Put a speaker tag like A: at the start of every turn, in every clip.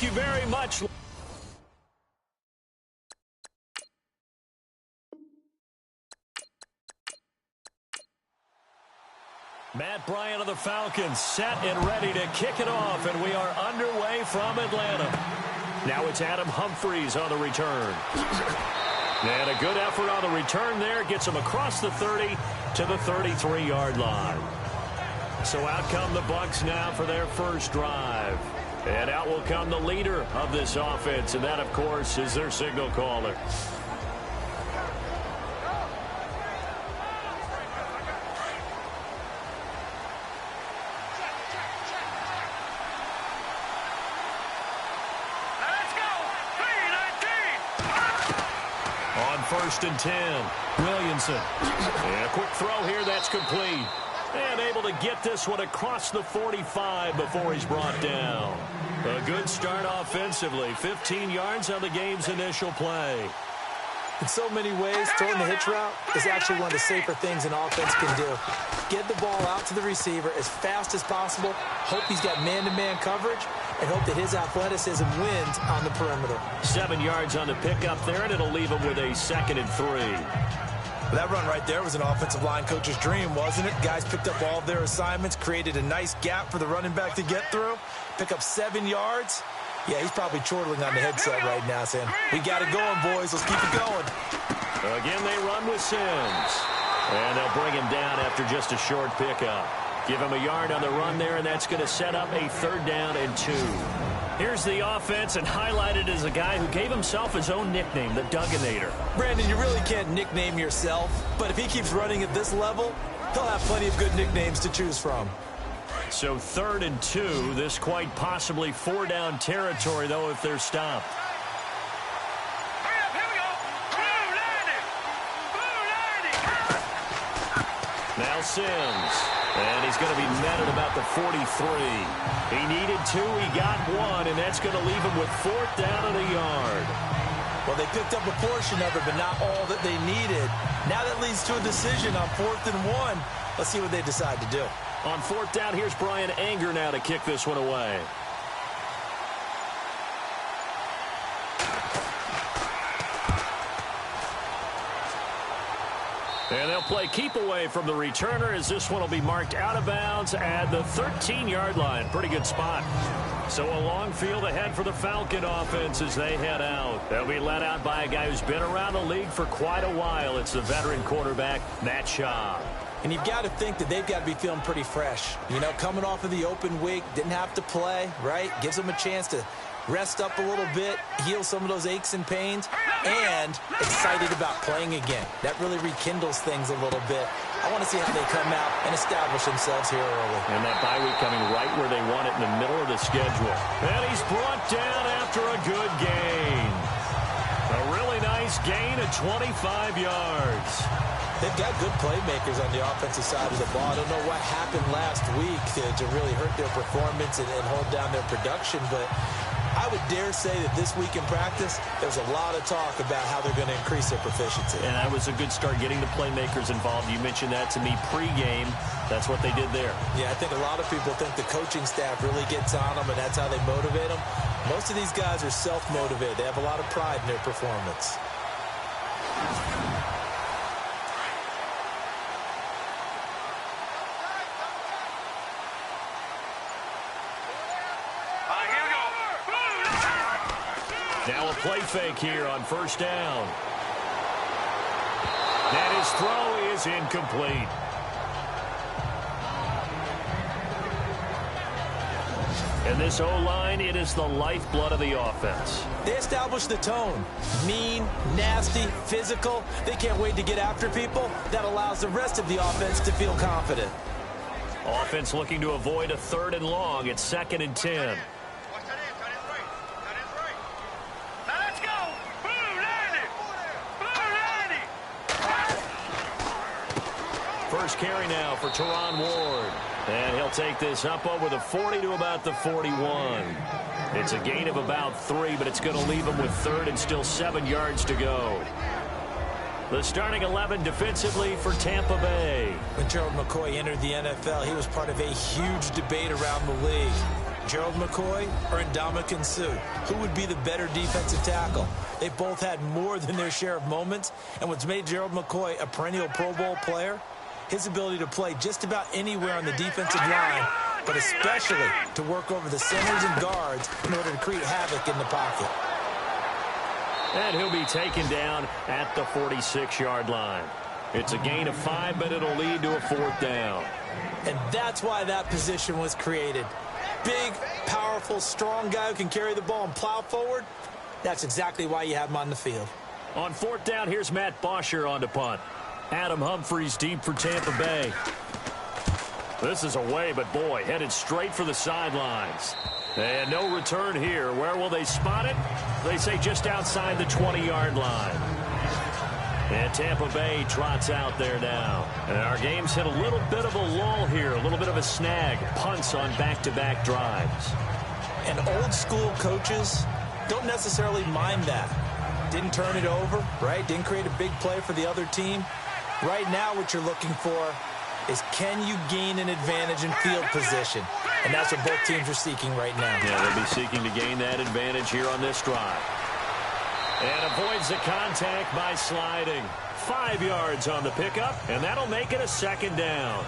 A: you very much. Matt Bryant of the Falcons set and ready to kick it off, and we are underway from Atlanta. Now it's Adam Humphries on the return. And a good effort on the return there. Gets him across the 30 to the 33-yard line. So out come the Bucs now for their first drive. And out will come the leader of this offense, and that, of course, is their signal caller. First and 10. Williamson. And a quick throw here. That's complete. And able to get this one across the 45 before he's brought down. A good start offensively. 15 yards on the game's initial play.
B: In so many ways, throwing the hitch route is actually one of the safer things an offense can do. Get the ball out to the receiver as fast as possible. Hope he's got man-to-man coverage. And hope that his athleticism wins on the perimeter.
A: 7 yards on the pickup there, and it'll leave him with a 2nd and 3.
B: That run right there was an offensive line coach's dream, wasn't it? Guys picked up all of their assignments, created a nice gap for the running back to get through. Pick up 7 yards. Yeah, he's probably chortling on the headset right now saying, we got it going, boys. Let's keep it going.
A: Again, they run with Sims. And they'll bring him down after just a short pickup. Give him a yard on the run there, and that's going to set up a 3rd down and 2. Here's the offense, and highlighted as a guy who gave himself his own nickname, the Dugginator.
B: Brandon, you really can't nickname yourself, but if he keeps running at this level, he'll have plenty of good nicknames to choose from.
A: So 3rd and 2, this quite possibly 4-down territory, though, if they're stopped. Now Sims. And he's going to be met at about the 43. He needed 2, he got 1, and that's going to leave him with 4th down and a yard.
B: Well, they picked up a portion of it, but not all that they needed. Now that leads to a decision on 4th and 1. Let's see what they decide to do.
A: On 4th down, here's Brian Anger now to kick this one away. And they'll play keep away from the returner as this one will be marked out of bounds at the 13-yard line. Pretty good spot. So a long field ahead for the Falcon offense as they head out. They'll be led out by a guy who's been around the league for quite a while. It's the veteran quarterback, Matt Schaub.
B: And you've got to think that they've got to be feeling pretty fresh. You know, coming off of the open week, didn't have to play, right? Gives them a chance to rest up a little bit, heal some of those aches and pains, and excited about playing again. That really rekindles things a little bit. I want to see how they come out and establish themselves here early.
A: And that bye week coming right where they want it in the middle of the schedule. And he's brought down after a good gain. A really nice gain of 25 yards.
B: They've got good playmakers on the offensive side of the ball. I don't know what happened last week to really hurt their performance and hold down their production, but I would dare say that this week in practice, there's a lot of talk about how they're going to increase their proficiency.
A: And that was a good start, getting the playmakers involved. You mentioned that to me pregame. That's what they did there.
B: Yeah, I think a lot of people think the coaching staff really gets on them, and that's how they motivate them. Most of these guys are self-motivated. They have a lot of pride in their performance.
A: Now a play fake here on 1st down. And his throw is incomplete. And this O-line, it is the lifeblood of the offense.
B: They establish the tone. Mean, nasty, physical. They can't wait to get after people. That allows the rest of the offense to feel confident.
A: Offense looking to avoid a 3rd and long. It's 2nd and 10. First carry now for Teron Ward. And he'll take this up over the 40 to about the 41. It's a gain of about 3, but it's going to leave him with 3rd and still 7 yards to go. The starting 11 defensively for Tampa Bay.
B: When Gerald McCoy entered the NFL, he was part of a huge debate around the league. Gerald McCoy or Ndamukong Suh? Who would be the better defensive tackle? They both had more than their share of moments, and what's made Gerald McCoy a perennial Pro Bowl player, his ability to play just about anywhere on the defensive line, but especially to work over the centers and guards in order to create havoc in the pocket.
A: And he'll be taken down at the 46-yard line. It's a gain of 5, but it'll lead to a 4th down.
B: And that's why that position was created. Big, powerful, strong guy who can carry the ball and plow forward. That's exactly why you have him on the field.
A: On 4th down, here's Matt Bosher on to punt. Adam Humphries deep for Tampa Bay. This is away, but boy, headed straight for the sidelines. And no return here. Where will they spot it? They say just outside the 20-yard line. And Tampa Bay trots out there now. And our game's hit a little bit of a lull here, a little bit of a snag. Punts on back-to-back drives.
B: And old-school coaches don't necessarily mind that. Didn't turn it over, right? Didn't create a big play for the other team. Right now what you're looking for is, can you gain an advantage in field position? And that's what both teams are seeking right now.
A: Yeah, they'll be seeking to gain that advantage here on this drive. And avoids the contact by sliding. 5 yards on the pickup, and that'll make it a 2nd down.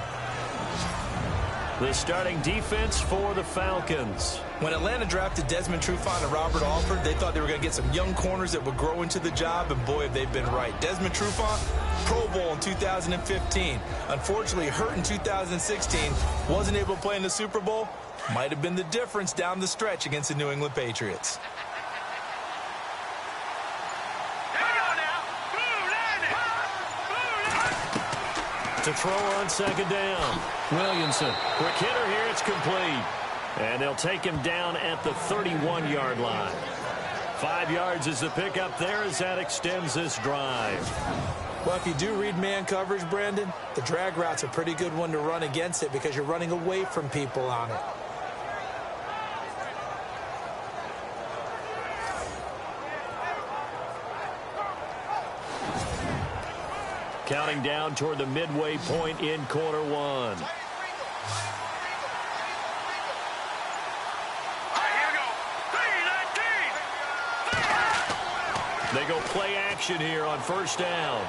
A: The starting defense for the Falcons.
B: When Atlanta drafted Desmond Trufant and Robert Alford, they thought they were going to get some young corners that would grow into the job, and boy, have they been right. Desmond Trufant, Pro Bowl in 2015. Unfortunately, hurt in 2016. Wasn't able to play in the Super Bowl. Might have been the difference down the stretch against the New England Patriots.
A: To throw on 2nd down. Williamson. Quick hitter here. It's complete. And they'll take him down at the 31-yard line. 5 yards is the pickup there as that extends this drive.
B: Well, if you do read man coverage, Brandon, the drag route's a pretty good one to run against it because you're running away from people on it.
A: Counting down toward the midway point in quarter 1. They go play action here on 1st down.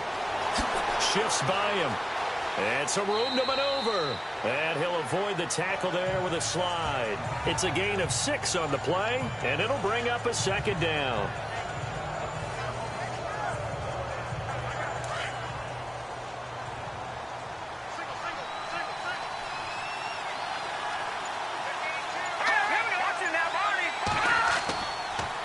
A: Shifts by him. And some room to maneuver. And he'll avoid the tackle there with a slide. It's a gain of 6 on the play, and it'll bring up a 2nd down.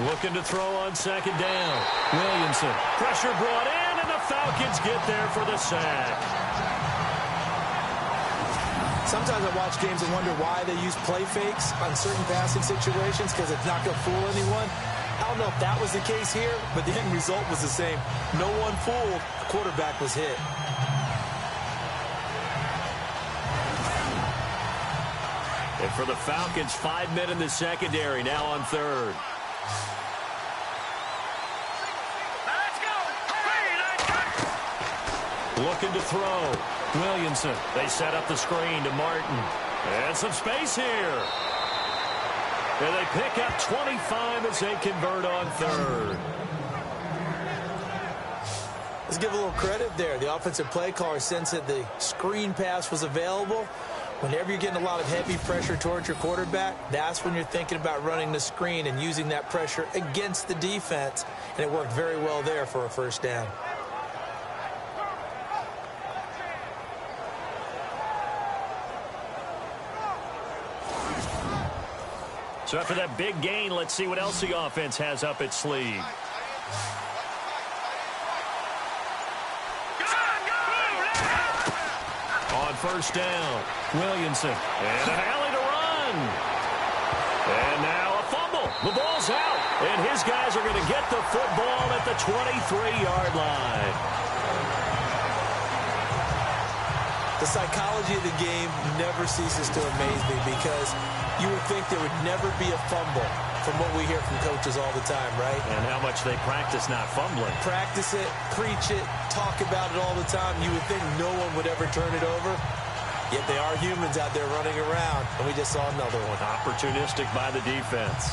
A: Looking to throw on 2nd down. Williamson. Pressure brought in, and the Falcons get there for the sack.
B: Sometimes I watch games and wonder why they use play fakes on certain passing situations because it's not going to fool anyone. I don't know if that was the case here, but the end result was the same. No one fooled. The quarterback was hit.
A: And for the Falcons, 5 men in the secondary, now on 3rd. Looking to throw. Williamson. They set up the screen to Martin. And some space here. And they pick up 25 as they convert on 3rd.
B: Let's give a little credit there. The offensive play caller sensed that the screen pass was available. Whenever you're getting a lot of heavy pressure towards your quarterback, that's when you're thinking about running the screen and using that pressure against the defense. And it worked very well there for a 1st down.
A: So after that big gain, let's see what else the offense has up its sleeve. On 1st down, Williamson. And an alley to run. And now a fumble. The ball's out. And his guys are going to get the football at the 23-yard line.
B: The psychology of the game never ceases to amaze me because you would think there would never be a fumble from what we hear from coaches all the time, right?
A: And how much they practice not fumbling.
B: Practice it, preach it, talk about it all the time. You would think no one would ever turn it over. Yet they are humans out there running around, and we just saw another one.
A: Opportunistic by the defense.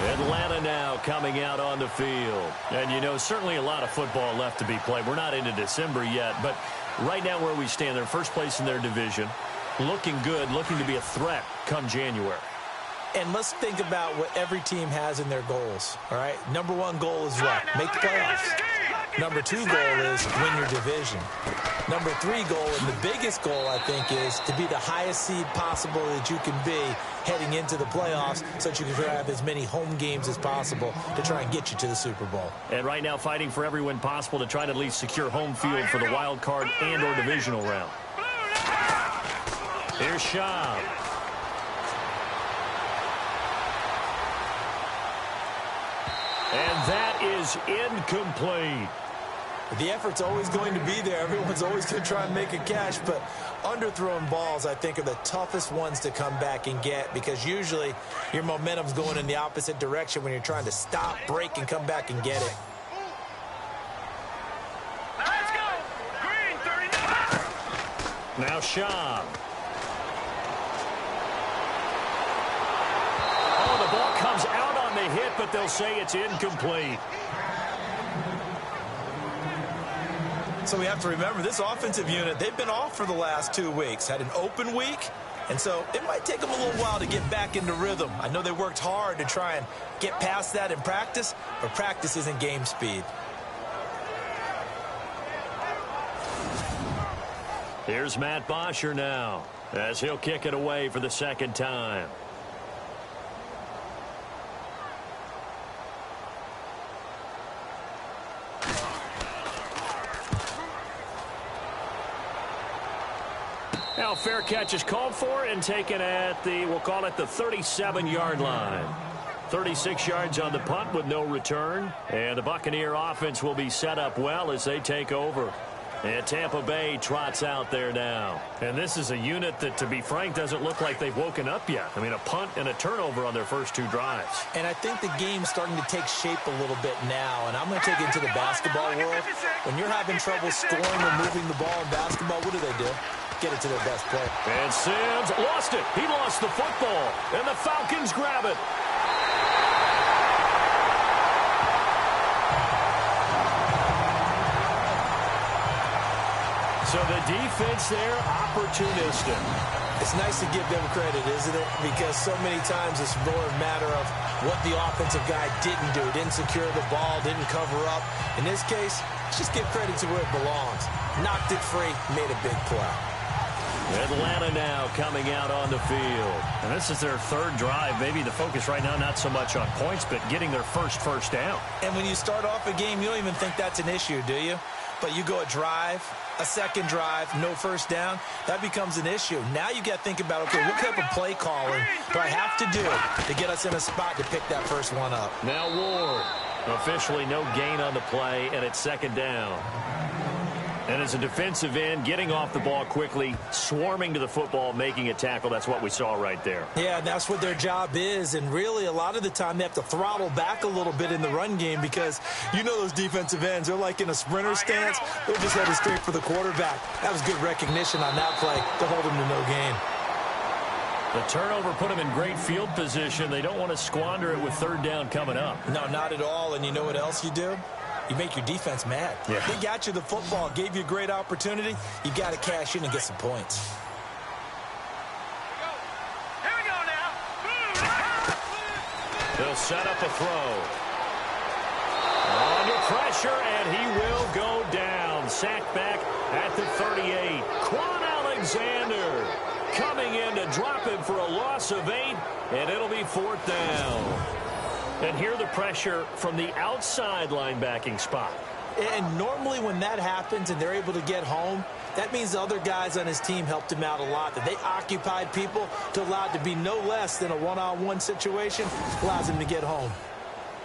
A: Atlanta now coming out on the field. And, you know, certainly a lot of football left to be played. We're not into December yet, but right now where we stand, they're first place in their division. Looking good, looking to be a threat come January.
B: And let's think about what every team has in their goals, all right? Number one goal is what? Make the playoffs. Number two goal is win your division. Number three goal, and the biggest goal, I think, is to be the highest seed possible that you can be heading into the playoffs so that you can have as many home games as possible to try and get you to the Super Bowl.
A: And right now fighting for every win possible to try to at least secure home field for the wild card and or divisional round. Here's Schaub. And that is incomplete.
B: The effort's always going to be there. Everyone's always going to try and make a catch, but underthrown balls, I think, are the toughest ones to come back and get because usually your momentum's going in the opposite direction when you're trying to stop, break, and come back and get it.
C: Let's go! Green, 39!
A: Now Schaub. Oh, the ball comes out on the hit, but they'll say it's incomplete.
B: So we have to remember this offensive unit, they've been off for the last 2 weeks, had an open week, and so it might take them a little while to get back into rhythm. I know they worked hard to try and get past that in practice, but practice isn't game speed.
A: Here's Matt Bosher now as he'll kick it away for the second time. Now fair catch is called for and taken at the, we'll call it the 37-yard line. 36 yards on the punt with no return. And the Buccaneer offense will be set up well as they take over. And Tampa Bay trots out there now. And this is a unit that, to be frank, doesn't look like they've woken up yet. I mean, a punt and a turnover on their first two drives.
B: And I think the game's starting to take shape a little bit now. And I'm going to take it into the basketball world. When you're having trouble scoring or moving the ball in basketball, what do? Get it to their best player.
A: And Sims lost it. He lost the football. And the Falcons grab it. So the defense there, opportunistic.
B: It's nice to give them credit, isn't it? Because so many times it's more a matter of what the offensive guy didn't do. Didn't secure the ball, didn't cover up. In this case, just give credit to where it belongs. Knocked it free, made a big play.
A: Atlanta now coming out on the field. And this is their third drive. Maybe the focus right now not so much on points, but getting their first down.
B: And when you start off a game, you don't even think that's an issue, do you? But you go a drive, a second drive, no first down, that becomes an issue. Now you got to think about, okay, what type of play calling do I have to do to get us in a spot to pick that first one up?
A: Now Ward. Officially no gain on the play, and it's second down. And as a defensive end, getting off the ball quickly, swarming to the football, making a tackle, that's what we saw right there.
B: Yeah, that's what their job is. And really, a lot of the time, they have to throttle back a little bit in the run game because you know those defensive ends, they're like in a sprinter stance. They're just headed straight for the quarterback. That was good recognition on that play to hold them to no gain.
A: The turnover put them in great field position. They don't want to squander it with third down coming up.
B: No, not at all. And you know what else you do? You make your defense mad.
A: Yeah.
B: They got you the football, gave you a great opportunity. You got to cash in and get some points.
C: Here we go now.
A: They'll set up a throw. Under pressure, and he will go down. Sacked back at the 38. Quan Alexander coming in to drop him for a loss of 8, and it'll be fourth down. And here the pressure from the outside linebacking spot.
B: And normally when that happens and they're able to get home, that means the other guys on his team helped him out a lot. That they occupied people to allow it to be no less than a one-on-one situation, allows him to get home.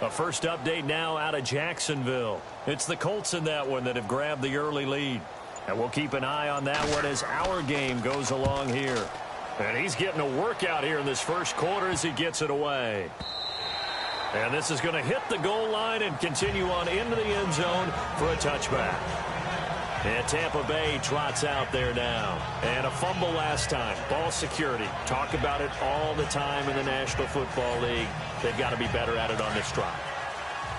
A: A first update now out of Jacksonville. It's the Colts in that one that have grabbed the early lead. And we'll keep an eye on that one as our game goes along here. And he's getting a workout here in this first quarter as he gets it away. And this is going to hit the goal line and continue on into the end zone for a touchback. And Tampa Bay trots out there now. And a fumble last time. Ball security. Talk about it all the time in the National Football League. They've got to be better at it on this drive.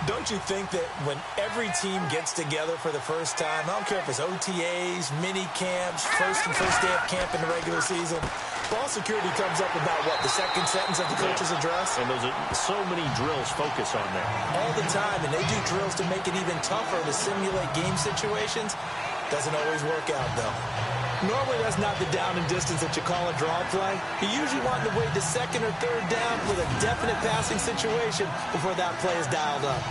B: Don't you think that when every team gets together for the first time, I don't care if it's OTAs, mini camps, first day of camp in the regular season, ball security comes up about, what, the second sentence of the coach's address?
A: And those are so many drills focus on that.
B: All the time, and they do drills to make it even tougher to simulate game situations. Doesn't always work out, though. Normally, that's not the down and distance that you call a draw play. You usually want to wait to second or third down with a definite passing situation before that play is dialed up.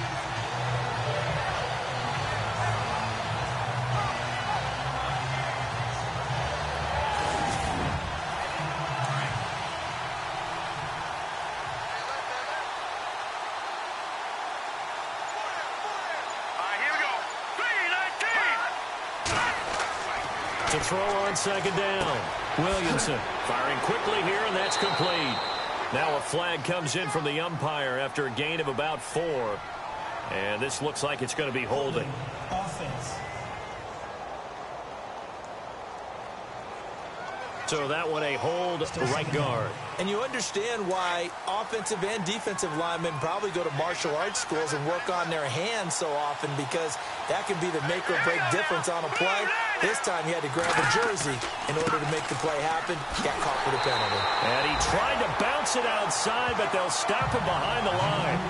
A: To throw on second down. Williamson firing quickly here, and that's complete. Now a flag comes in from the umpire after a gain of about 4. And this looks like it's going to be holding.
D: Offense.
A: So that one a hold, right guard.
B: And you understand why offensive and defensive linemen probably go to martial arts schools and work on their hands so often, because that can be the make or break difference on a play. This time he had to grab a jersey in order to make the play happen. Got caught for the penalty.
A: And he tried to bounce it outside, but they'll stop him behind the line.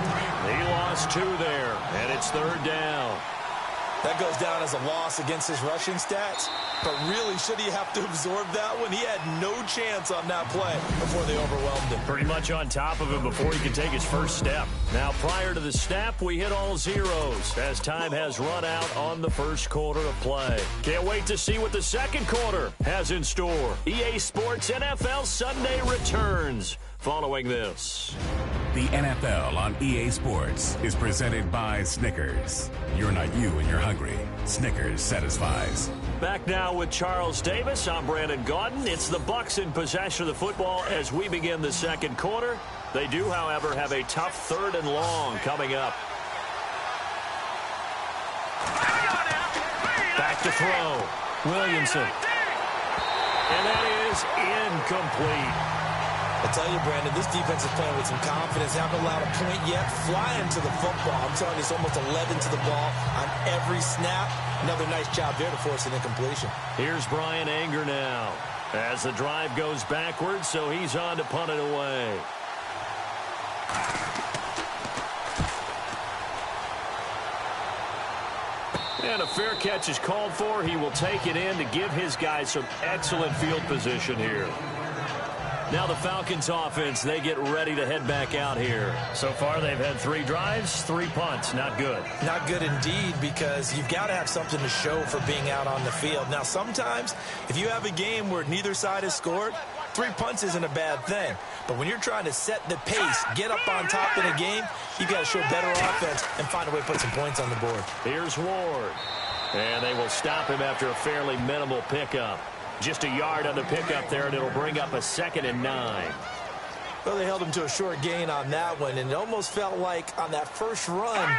A: He lost 2 there, and it's third down.
B: That goes down as a loss against his rushing stats. But really, should he have to absorb that one? He had no chance on that play before they overwhelmed him.
A: Pretty much on top of him before he could take his first step. Now, prior to the snap, we hit all zeros as time has run out on the first quarter of play. Can't wait to see what the second quarter has in store. EA Sports NFL Sunday returns following this.
E: The NFL on EA Sports is presented by Snickers. You're not you when you're hungry. Snickers satisfies.
A: Back now with Charles Davis. I'm Brandon Gaudin. It's the Bucs in possession of the football as we begin the second quarter. They do, however, have a tough 3rd and long coming up. Back to throw. Williamson. And that is incomplete.
B: I tell you, Brandon, this defense is playing with some confidence. Haven't allowed a point yet. Flying to the football. I'm telling you, it's almost 11 to the ball on every snap. Another nice job there to force an incompletion.
A: Here's Brian Anger now as the drive goes backwards, so he's on to punt it away. And a fair catch is called for. He will take it in to give his guys some excellent field position here. Now the Falcons offense, they get ready to head back out here. So far they've had 3 drives, 3 punts. Not good.
B: Not good indeed, because you've got to have something to show for being out on the field. Now sometimes if you have a game where neither side has scored, 3 punts isn't a bad thing. But when you're trying to set the pace, get up on top in a game, you've got to show better offense and find a way to put some points on the board.
A: Here's Ward. And they will stop him after a fairly minimal pickup. Just a yard on the pickup there, and it'll bring up a 2nd and 9.
B: Well, they held him to a short gain on that one, and it almost felt like on that first run,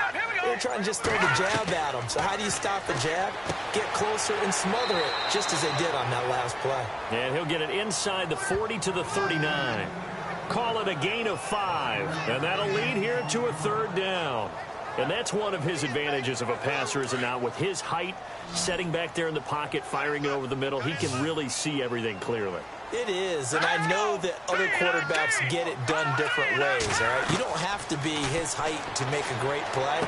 B: they were trying to just throw the jab at him. So how do you stop the jab? Get closer and smother it, just as they did on that last play.
A: And he'll get it inside the 40 to the 39. Call it a gain of 5, and that'll lead here to a 3rd down. And that's one of his advantages of a passer, is it not? With his height, setting back there in the pocket, firing it over the middle, he can really see everything clearly.
B: It is, and I know that other quarterbacks get it done different ways, all right? You don't have to be his height to make a great play,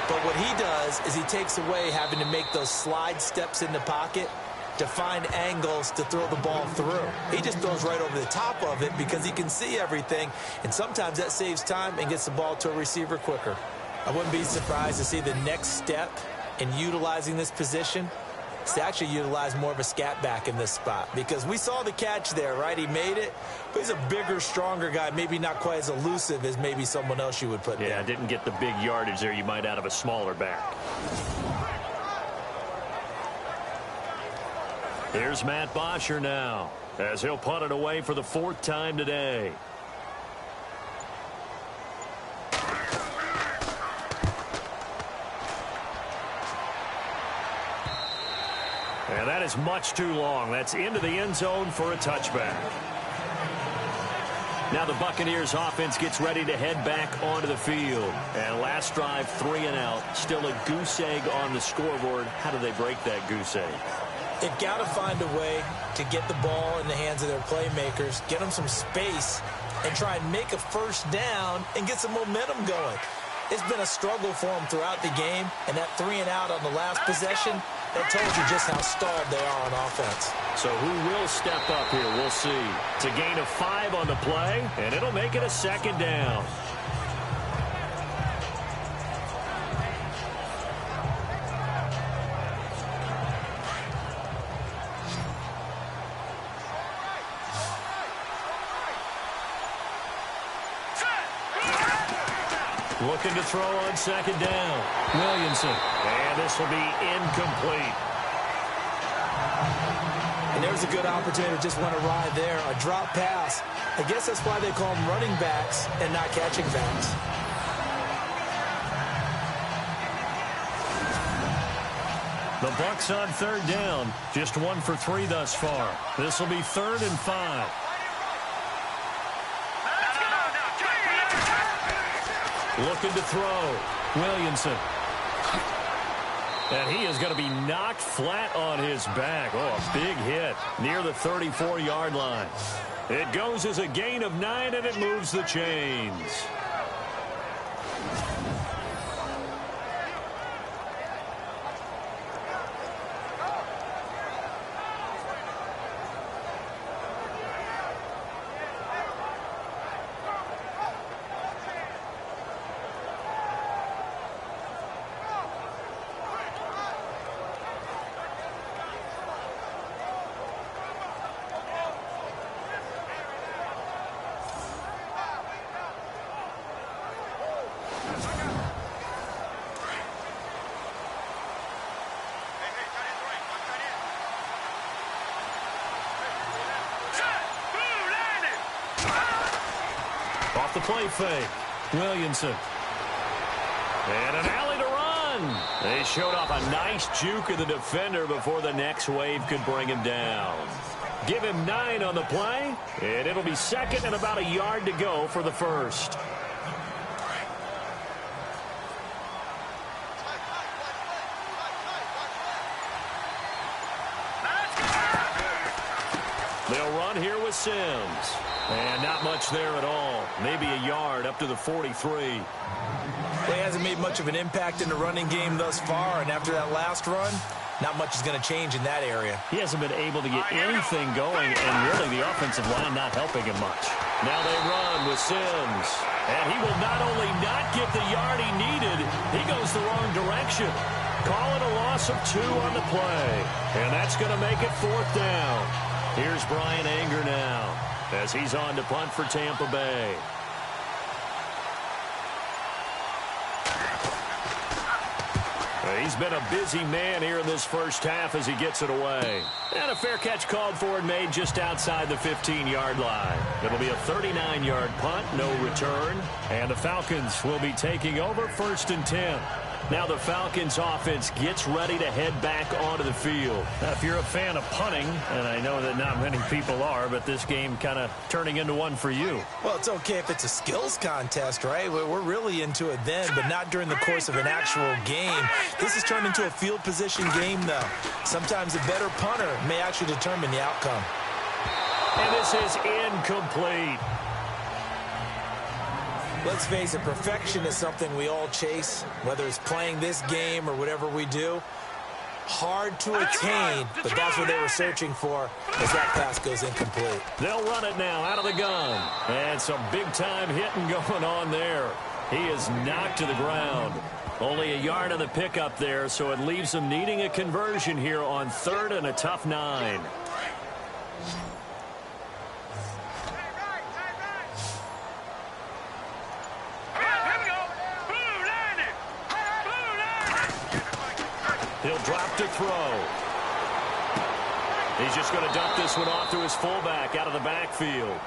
B: but what he does is he takes away having to make those slide steps in the pocket to find angles to throw the ball through. He just throws right over the top of it because he can see everything, and sometimes that saves time and gets the ball to a receiver quicker. I wouldn't be surprised to see the next step in utilizing this position is to actually utilize more of a scat back in this spot, because we saw the catch there, right? He made it, but he's a bigger, stronger guy, maybe not quite as elusive as maybe someone else you would put
A: Yeah,
B: down.
A: didn't get the big yardage there you might out of a smaller back. Here's Matt Bosher now as he'll punt it away for the 4th time today. And that is much too long. That's into the end zone for a touchback. Now the Buccaneers offense gets ready to head back onto the field. And last drive, 3 and out. Still a goose egg on the scoreboard. How do they break that goose egg?
B: They've got to find a way to get the ball in the hands of their playmakers, get them some space, and try and make a first down and get some momentum going. It's been a struggle for them throughout the game, and that 3 and out on the last possession, that tells you just how stalled they are on offense.
A: So who will step up here? We'll see. It's a gain of 5 on the play, and it'll make it a second down. Looking to throw on second down. Williamson. And this will be incomplete.
B: And there's a good opportunity to just want to ride there. A drop pass. I guess that's why they call them running backs and not catching backs.
A: The Bucs on third down. Just 1 for 3 thus far. This will be 3rd and 5. Looking to throw. Williamson. And he is going to be knocked flat on his back. Oh, a big hit near the 34-yard line. It goes as a gain of 9, and it moves the chains. Off the play fake. Williamson. And an alley to run. They showed off a nice juke of the defender before the next wave could bring him down. Give him 9 on the play, and it'll be 2nd and about a yard to go for the first. They'll run here with Sims. And not much there at all. Maybe a yard up to the 43.
B: Well, he hasn't made much of an impact in the running game thus far, and after that last run, not much is going to change in that area.
A: He hasn't been able to get anything going, and really the offensive line not helping him much. Now they run with Sims. And he will not only not get the yard he needed, he goes the wrong direction. Call it a loss of 2 on the play. And that's going to make it 4th down. Here's Brian Anger now, as he's on to punt for Tampa Bay. He's been a busy man here in this first half as he gets it away. And a fair catch called for and made just outside the 15-yard line. It'll be a 39-yard punt, no return. And the Falcons will be taking over 1st and 10. Now the Falcons offense gets ready to head back onto the field. Now, if you're a fan of punting, and I know that not many people are, but this game kind of turning into one for you.
B: Well, it's okay if it's a skills contest, right? We're really into it then, but not during the course of an actual game. This has turned into a field position game, though. Sometimes a better punter may actually determine the outcome.
A: And this is incomplete.
B: Let's face it, perfection is something we all chase, whether it's playing this game or whatever we do. Hard to attain, but that's what they were searching for as that pass goes incomplete.
A: They'll run it now out of the gun. And some big-time hitting going on there. He is knocked to the ground. Only a yard on the pickup there, so it leaves him needing a conversion here on 3rd and a tough 9. He'll drop to throw. He's just going to dump this one off to his fullback out of the backfield.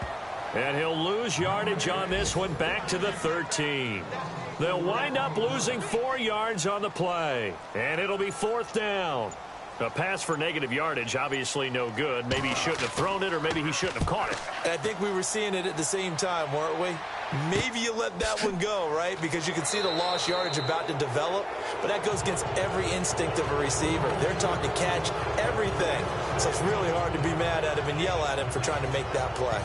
A: And he'll lose yardage on this one back to the 13. They'll wind up losing 4 yards on the play. And it'll be 4th down. A pass for negative yardage, obviously no good. Maybe he shouldn't have thrown it, or maybe he shouldn't have caught it.
B: I think we were seeing it at the same time, weren't we? Maybe you let that one go, right? Because you can see the lost yardage about to develop. But that goes against every instinct of a receiver. They're taught to catch everything. So it's really hard to be mad at him and yell at him for trying to make that play.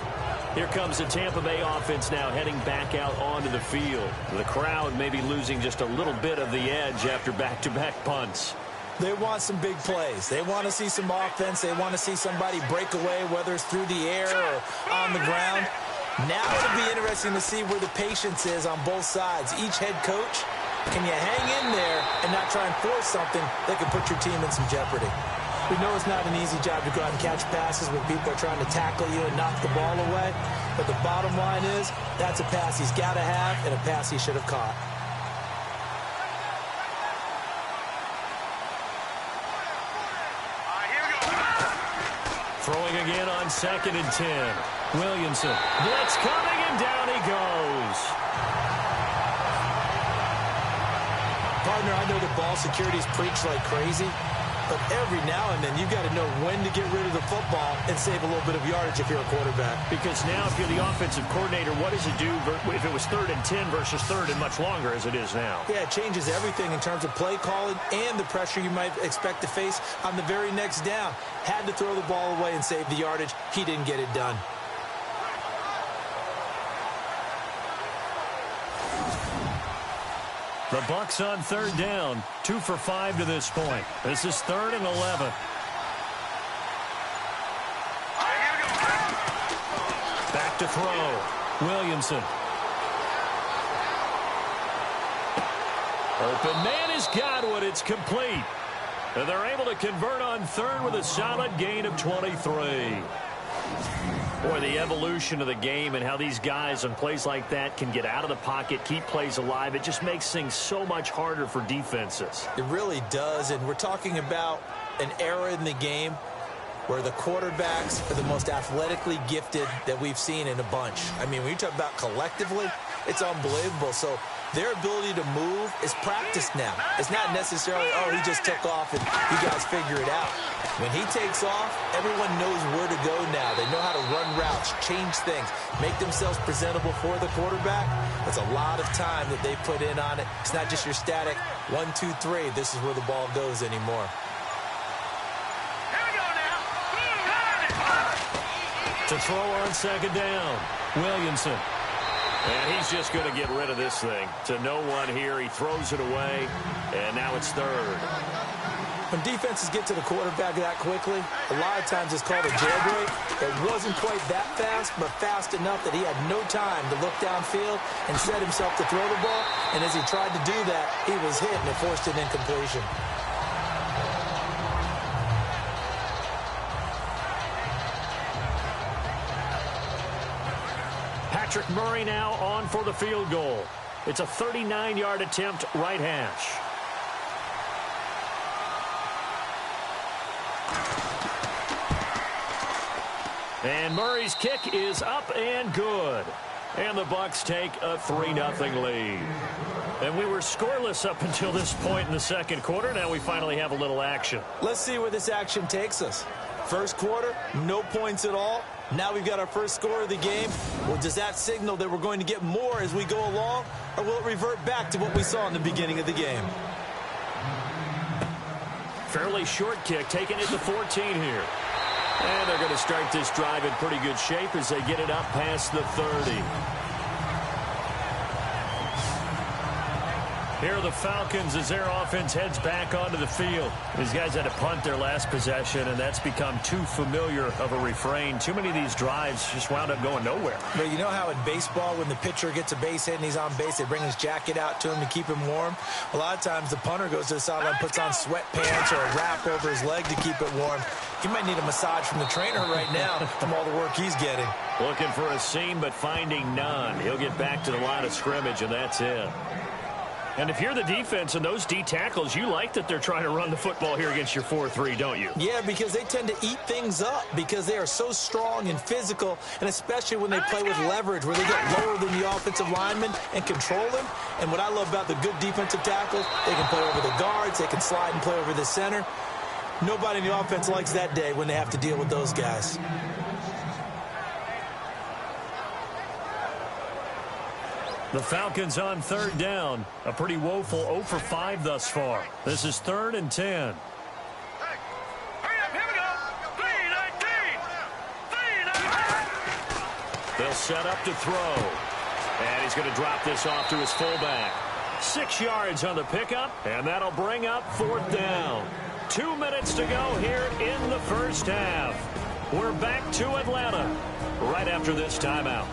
A: Here comes the Tampa Bay offense now heading back out onto the field. The crowd may be losing just a little bit of the edge after back-to-back punts.
B: They want some big plays. They want to see some offense. They want to see somebody break away, whether it's through the air or on the ground. Now it'll be interesting to see where the patience is on both sides. Each head coach, can you hang in there and not try and force something that could put your team in some jeopardy? We know it's not an easy job to go out and catch passes when people are trying to tackle you and knock the ball away. But the bottom line is, that's a pass he's got to have and a pass he should have caught.
A: Throwing again on 2nd and 10. Williamson. Blitz coming, and down he goes.
B: Partner, I know the ball security's preached like crazy, but every now and then you've got to know when to get rid of the football and save a little bit of yardage if you're a quarterback.
A: Because now if you're the offensive coordinator, what does it do if it was 3rd and 10 versus 3rd and much longer as it is now?
B: Yeah, it changes everything in terms of play calling and the pressure you might expect to face on the very next down. Had to throw the ball away and save the yardage. He didn't get it done.
A: The Bucs on 3rd down. 2 for 5 to this point. This is 3rd and 11. Back to throw. Williamson. Open man has got one. It's complete. And they're able to convert on 3rd with a solid gain of 23. Boy, the evolution of the game and how these guys on plays like that can get out of the pocket, keep plays alive, it just makes things so much harder for defenses.
B: It really does, and we're talking about an era in the game where the quarterbacks are the most athletically gifted that we've seen in a bunch. I mean, when you talk about collectively, it's unbelievable. So their ability to move is practiced now. It's not necessarily, oh, he just took off and you guys figure it out. When he takes off, everyone knows where to go now. They know how to run routes, change things, make themselves presentable for the quarterback. That's a lot of time that they put in on it. It's not just your static 1, 2, 3. This is where the ball goes anymore.
A: To throw on 2nd down, Williamson. And he's just going to get rid of this thing. To no one here, he throws it away, and now it's 3rd.
B: When defenses get to the quarterback that quickly, a lot of times it's called a jailbreak. It wasn't quite that fast, but fast enough that he had no time to look downfield and set himself to throw the ball. And as he tried to do that, he was hit and it forced an incompletion.
A: Patrick Murray now on for the field goal. It's a 39-yard attempt, right hash. And Murray's kick is up and good. And the Bucs take a 3-0 lead. And we were scoreless up until this point in the 2nd quarter. Now we finally have a little action.
B: Let's see where this action takes us. First quarter, no points at all. Now we've got our first score of the game. Well, does that signal that we're going to get more as we go along? Or will it revert back to what we saw in the beginning of the game?
A: Fairly short kick, taking it to 14 here. And they're going to start this drive in pretty good shape as they get it up past the 30. Here are the Falcons as their offense heads back onto the field. These guys had to punt their last possession, and that's become too familiar of a refrain. Too many of these drives just wound up going nowhere.
B: But you know how in baseball, when the pitcher gets a base hit and he's on base, they bring his jacket out to him to keep him warm? A lot of times the punter goes to the sideline, puts on sweatpants or a wrap over his leg to keep it warm. He might need a massage from the trainer right now from all the work he's getting.
A: Looking for a seam, but finding none. He'll get back to the line of scrimmage, and that's it. And if you're the defense and those D tackles, you like that they're trying to run the football here against your 4-3, don't you?
B: Yeah, because they tend to eat things up because they are so strong and physical, and especially when they play with leverage where they get lower than the offensive linemen and control them. And what I love about the good defensive tackles, they can play over the guards, they can slide and play over the center. Nobody in the offense likes that day when they have to deal with those guys.
A: The Falcons on third down. A pretty woeful 0 for 5 thus far. This is 3rd and 10. They'll set up to throw. And he's going to drop this off to his fullback. 6 yards on the pickup, and that'll bring up 4th down. 2 minutes to go here in the first half. We're back to Atlanta right after this timeout.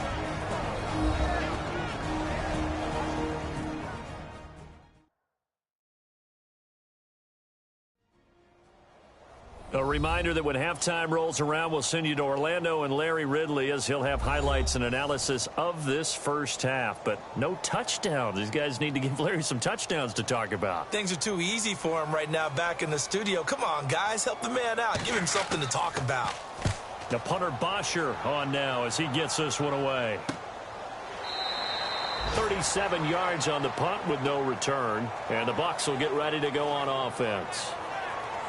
A: A reminder that when halftime rolls around, we'll send you to Orlando and Larry Ridley as he'll have highlights and analysis of this first half. But no touchdowns. These guys need to give Larry some touchdowns to talk about.
B: Things are too easy for him right now back in the studio. Come on, guys. Help the man out. Give him something to talk about.
A: The punter Bosher on now as he gets this one away. 37 yards on the punt with no return. And the Bucs will get ready to go on offense.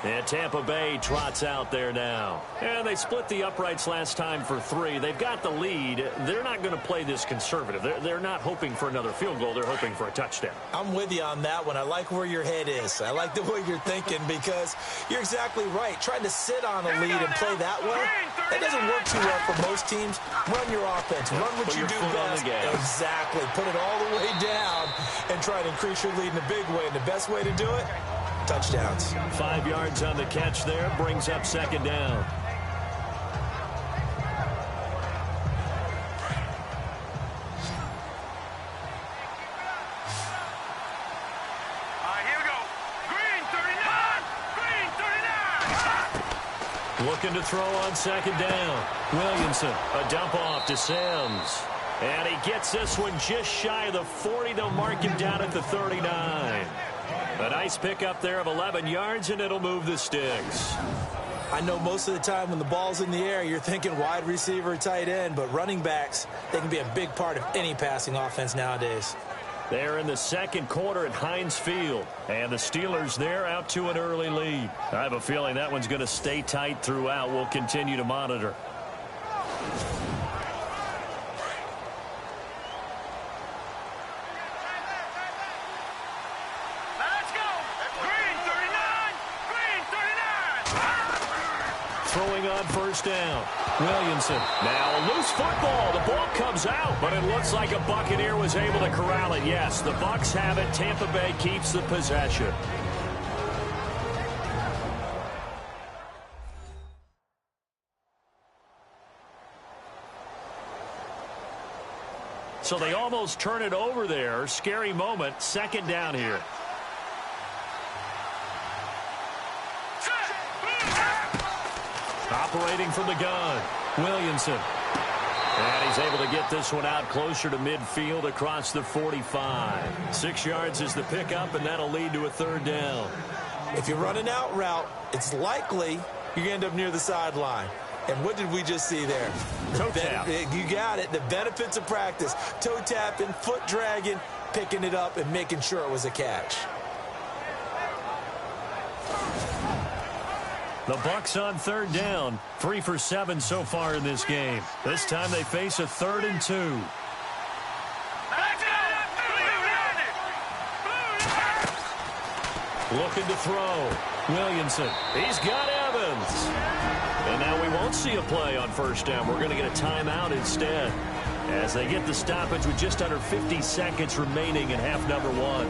A: And Tampa Bay trots out there now. And they split the uprights last time for 3. They've got the lead. They're not going to play this conservative. They're not hoping for another field goal. They're hoping for a touchdown.
B: I'm with you on that one. I like where your head is. I like the way you're thinking because you're exactly right. Trying to sit on a lead and play that way, that doesn't work too well for most teams. Run your offense. Run what you do best. Exactly. Put it all the way down and try to increase your lead in a big way. And the best way to do it, touchdowns.
A: 5 yards on the catch there, brings up 2nd down.
C: Here we go. Green 39. Green 39.
A: Looking to throw on 2nd down. Williamson, a dump off to Sims. And he gets this one just shy of the 40. They'll mark him down at the 39. A nice pickup there of 11 yards, and it'll move the sticks.
B: I know most of the time when the ball's in the air, you're thinking wide receiver, tight end, but running backs, they can be a big part of any passing offense nowadays.
A: They're in the 2nd quarter at Heinz Field, and the Steelers there out to an early lead. I have a feeling that one's going to stay tight throughout. We'll continue to monitor. Throwing on 1st down. Williamson. Now a loose football. The ball comes out, but it looks like a Buccaneer was able to corral it. Yes, the Bucs have it. Tampa Bay keeps the possession. So they almost turn it over there. Scary moment. 2nd down here. Operating from the gun, Williamson. And he's able to get this one out closer to midfield across the 45. 6 yards is the pickup, and that'll lead to a 3rd down.
B: If you're running out route, it's likely you end up near the sideline. And what did we just see there?
A: Toe tap.
B: You got it. The benefits of practice. Toe tapping, foot dragging, picking it up, and making sure it was a catch.
A: The Bucs on 3rd down. 3 for 7 so far in this game. This time they face a 3rd and 2. Looking to throw. Williamson. He's got Evans. And now we won't see a play on 1st down. We're going to get a timeout instead as they get the stoppage with just under 50 seconds remaining in half number 1.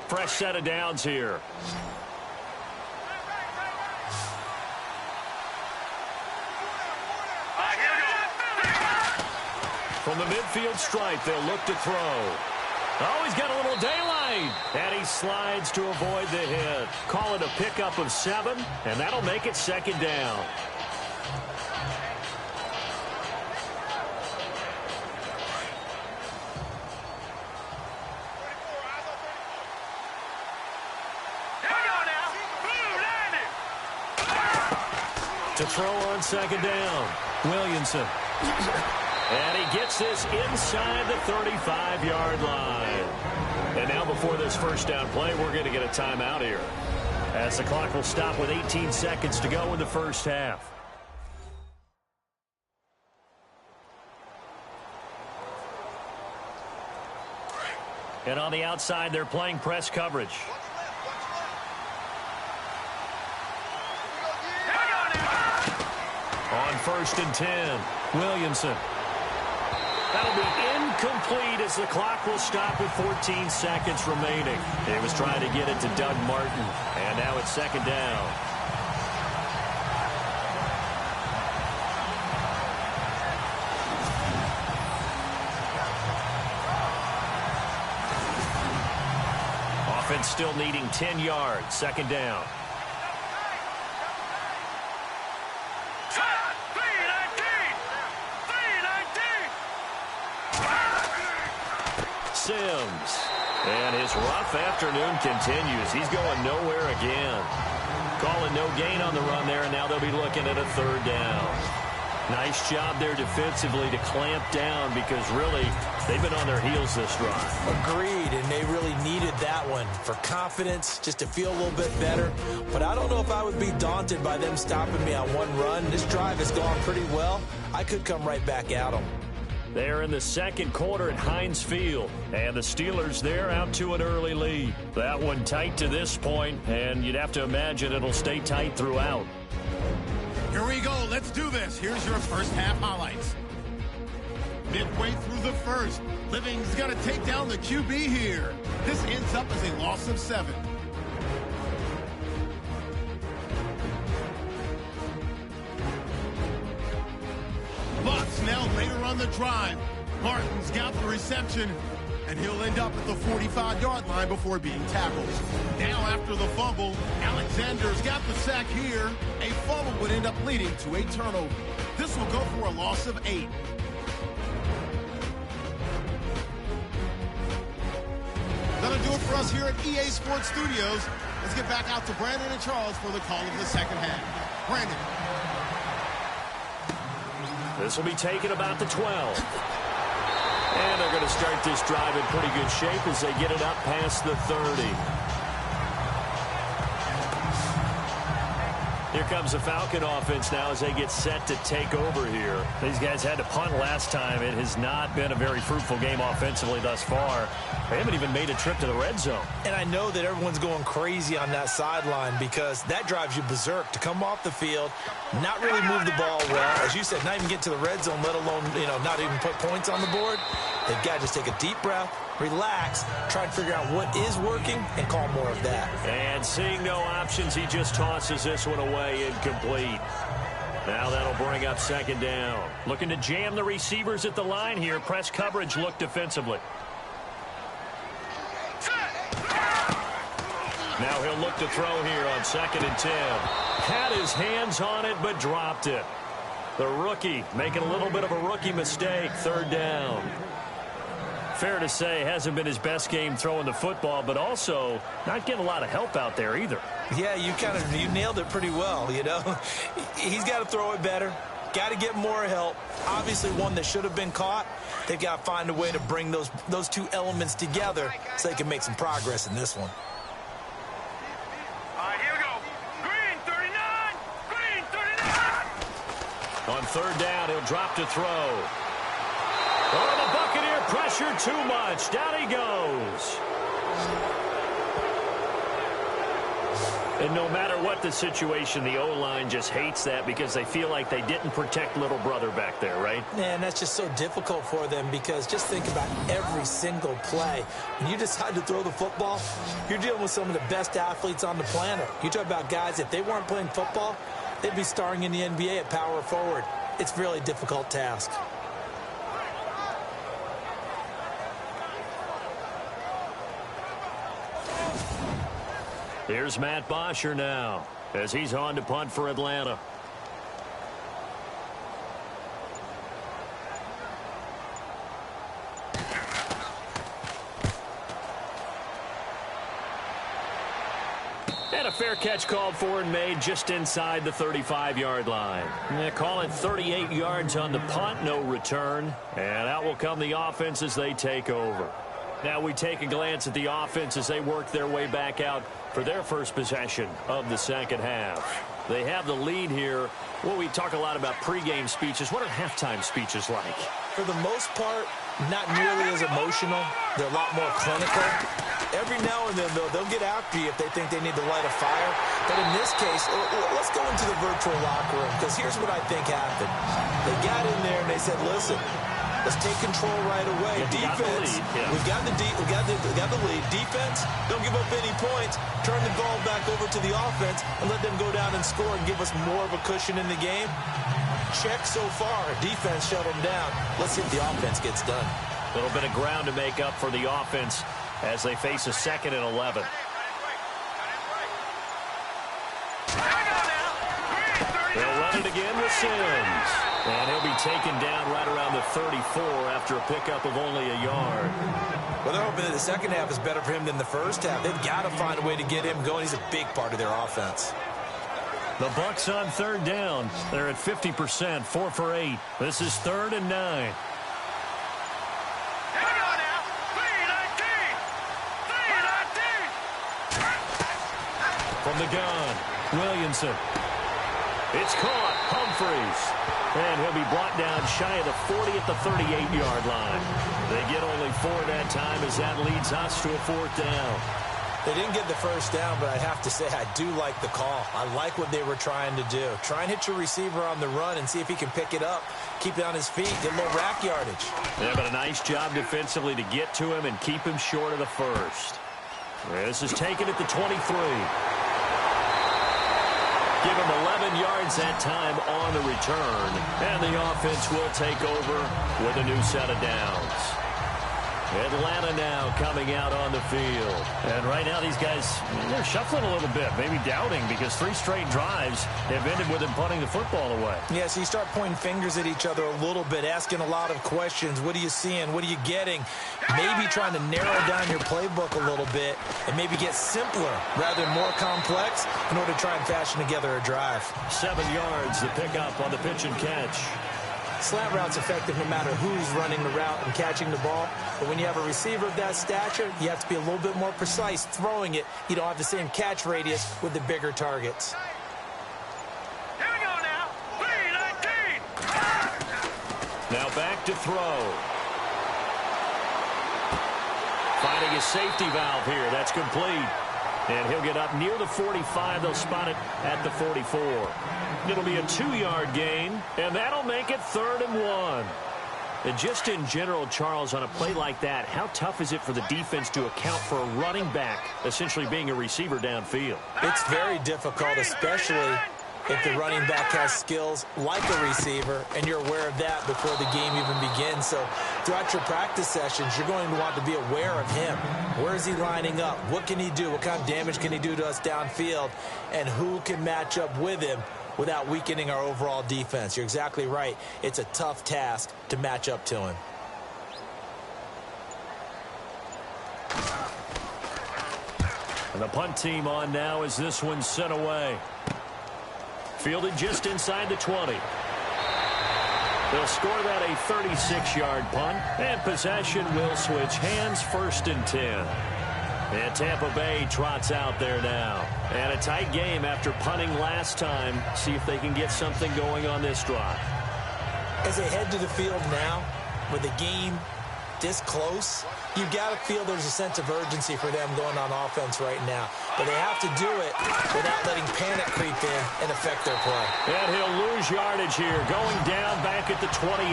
A: Fresh set of downs here. From the midfield stripe, they'll look to throw. Oh, he's got a little daylight. And he slides to avoid the hit. Call it a pickup of 7, and that'll make it 2nd down. To throw on 2nd down. Williamson. And he gets this inside the 35-yard line. And now before this first down play, we're going to get a timeout here, as the clock will stop with 18 seconds to go in the first half. And on the outside, they're playing press coverage. On 1st and 10, Williamson. That'll be incomplete as the clock will stop with 14 seconds remaining. He was trying to get it to Doug Martin, and now it's 2nd down. Offense still needing 10 yards, 2nd down. Sims. And his rough afternoon continues. He's going nowhere again. Calling no gain on the run there, and now they'll be looking at a 3rd down. Nice job there defensively to clamp down, because really they've been on their heels this drive.
B: Agreed, and they really needed that one for confidence, just to feel a little bit better. But I don't know if I would be daunted by them stopping me on one run. This drive has gone pretty well. I could come right back at them.
A: They're in the 2nd quarter at Heinz Field, and the Steelers there out to an early lead. That one tight to this point, and you'd have to imagine it'll stay tight throughout.
D: Here we go. Let's do this. Here's your first half highlights. Midway through the first, Living's going to take down the QB here. This ends up as a loss of 7. Bucs now later on the drive. Martin's got the reception, and he'll end up at the 45-yard line before being tackled. Now after the fumble, Alexander's got the sack here. A fumble would end up leading to a turnover. This will go for a loss of 8. That'll do it for us here at EA Sports Studios. Let's get back out to Brandon and Charles for the call of the second half. Brandon.
A: This will be taken about the 12. And they're going to start this drive in pretty good shape as they get it up past the 30. Here comes the Falcon offense now as they get set to take over here. These guys had to punt last time. It has not been a very fruitful game offensively thus far. They haven't even made a trip to the red zone.
B: And I know that everyone's going crazy on that sideline, because that drives you berserk to come off the field, not really move the ball well. As you said, not even get to the red zone, let alone, not even put points on the board. They've got to just take a deep breath, relax, try to figure out what is working, and call more of that.
A: And seeing no options, he just tosses this one away, incomplete. Now that'll bring up 2nd down. Looking to jam the receivers at the line here. Press coverage look defensively. Now he'll look to throw here on 2nd and 10. Had his hands on it, but dropped it. The rookie making a little bit of a rookie mistake. 3rd down. Fair to say, hasn't been his best game throwing the football, but also not getting a lot of help out there either.
B: Yeah, you nailed it pretty well, He's got to throw it better. Got to get more help. Obviously one that should have been caught. They've got to find a way to bring those two elements together so they can make some progress in this one.
C: All right, here we go. Green 39. Green 39.
A: On 3rd down, he'll drop to throw. Oh, the Buccaneer pressure too much. Down he goes. And no matter what the situation, the O-line just hates that because they feel like they didn't protect little brother back there, right?
B: Man, that's just so difficult for them, because just think about every single play. When you decide to throw the football, you're dealing with some of the best athletes on the planet. You talk about guys, if they weren't playing football, they'd be starring in the NBA at power forward. It's a really difficult task.
A: Here's Matt Bosher now as he's on to punt for Atlanta. And a fair catch called for and made just inside the 35-yard line. They call it 38 yards on the punt, no return. And out will come the offense as they take over. Now we take a glance at the offense as they work their way back out for their first possession of the second half. They have the lead here. Well, we talk a lot about pregame speeches. What are halftime speeches like?
B: For the most part, not nearly as emotional. They're a lot more clinical. Every now and then, though, they'll get after you if they think they need to light a fire. But in this case, let's go into the virtual locker room, because here's what I think happened. They got in there and they said, listen, let's take control right away. Defense, we've got the lead. Defense, don't give up any points. Turn the ball back over to the offense and let them go down and score and give us more of a cushion in the game. Check so far. Defense shut them down. Let's see if the offense gets done.
A: A little bit of ground to make up for the offense as they face a 2nd and 11. They'll run it again with Sims. And he'll be taken down right around the 34 after a pickup of only a yard.
B: Well, they're hoping that the second half is better for him than the first half. They've got to find a way to get him going. He's a big part of their offense.
A: The Bucs on 3rd down. They're at 50%, 4 for 8. This is 3rd and 9. From the gun, Williamson. It's caught, Humphries. And he'll be brought down shy of the 40 at the 38-yard line. They get only 4 that time as that leads us to a 4th down.
B: They didn't get the first down, but I have to say I do like the call. I like what they were trying to do. Try and hit your receiver on the run and see if he can pick it up. Keep it on his feet, get a little rack yardage.
A: Yeah, but a nice job defensively to get to him and keep him short of the first. This is taken at the 23. Give him 11 yards that time on the return. And the offense will take over with a new set of downs. Atlanta now coming out on the field. And right now these guys, they're shuffling a little bit, maybe doubting, because 3 straight drives have ended with them punting the football away.
B: Yeah, so you start pointing fingers at each other a little bit, asking a lot of questions. What are you seeing? What are you getting? Maybe trying to narrow down your playbook a little bit and maybe get simpler rather than more complex in order to try and fashion together a drive.
A: 7 yards, the pickup on the pitch and catch.
B: Slant route's effective no matter who's running the route and catching the ball. But when you have a receiver of that stature, you have to be a little bit more precise throwing it. You don't have the same catch radius with the bigger targets.
C: Here we go now. 3-19.
A: Now back to throw. Finding a safety valve here. That's complete. And he'll get up near the 45. They'll spot it at the 44. It'll be a 2-yard gain, and that'll make it 3rd and 1. And just in general, Charles, on a play like that, how tough is it for the defense to account for a running back essentially being a receiver downfield?
B: It's very difficult, especially if the running back has skills like a receiver, and you're aware of that before the game even begins. So throughout your practice sessions, you're going to want to be aware of him. Where is he lining up? What can he do? What kind of damage can he do to us downfield? And who can match up with him without weakening our overall defense? You're exactly right. It's a tough task to match up to him.
A: And the punt team on now as this one's sent away. Fielded just inside the 20. They'll score that a 36-yard punt, and possession will switch hands, 1st and 10. And Tampa Bay trots out there now. And a tight game after punting last time. See if they can get something going on this drive.
B: As they head to the field now, with the game this close, you've got to feel there's a sense of urgency for them going on offense right now. But they have to do it without letting panic creep in and affect their play.
A: And he'll lose yardage here, going down back at the 28.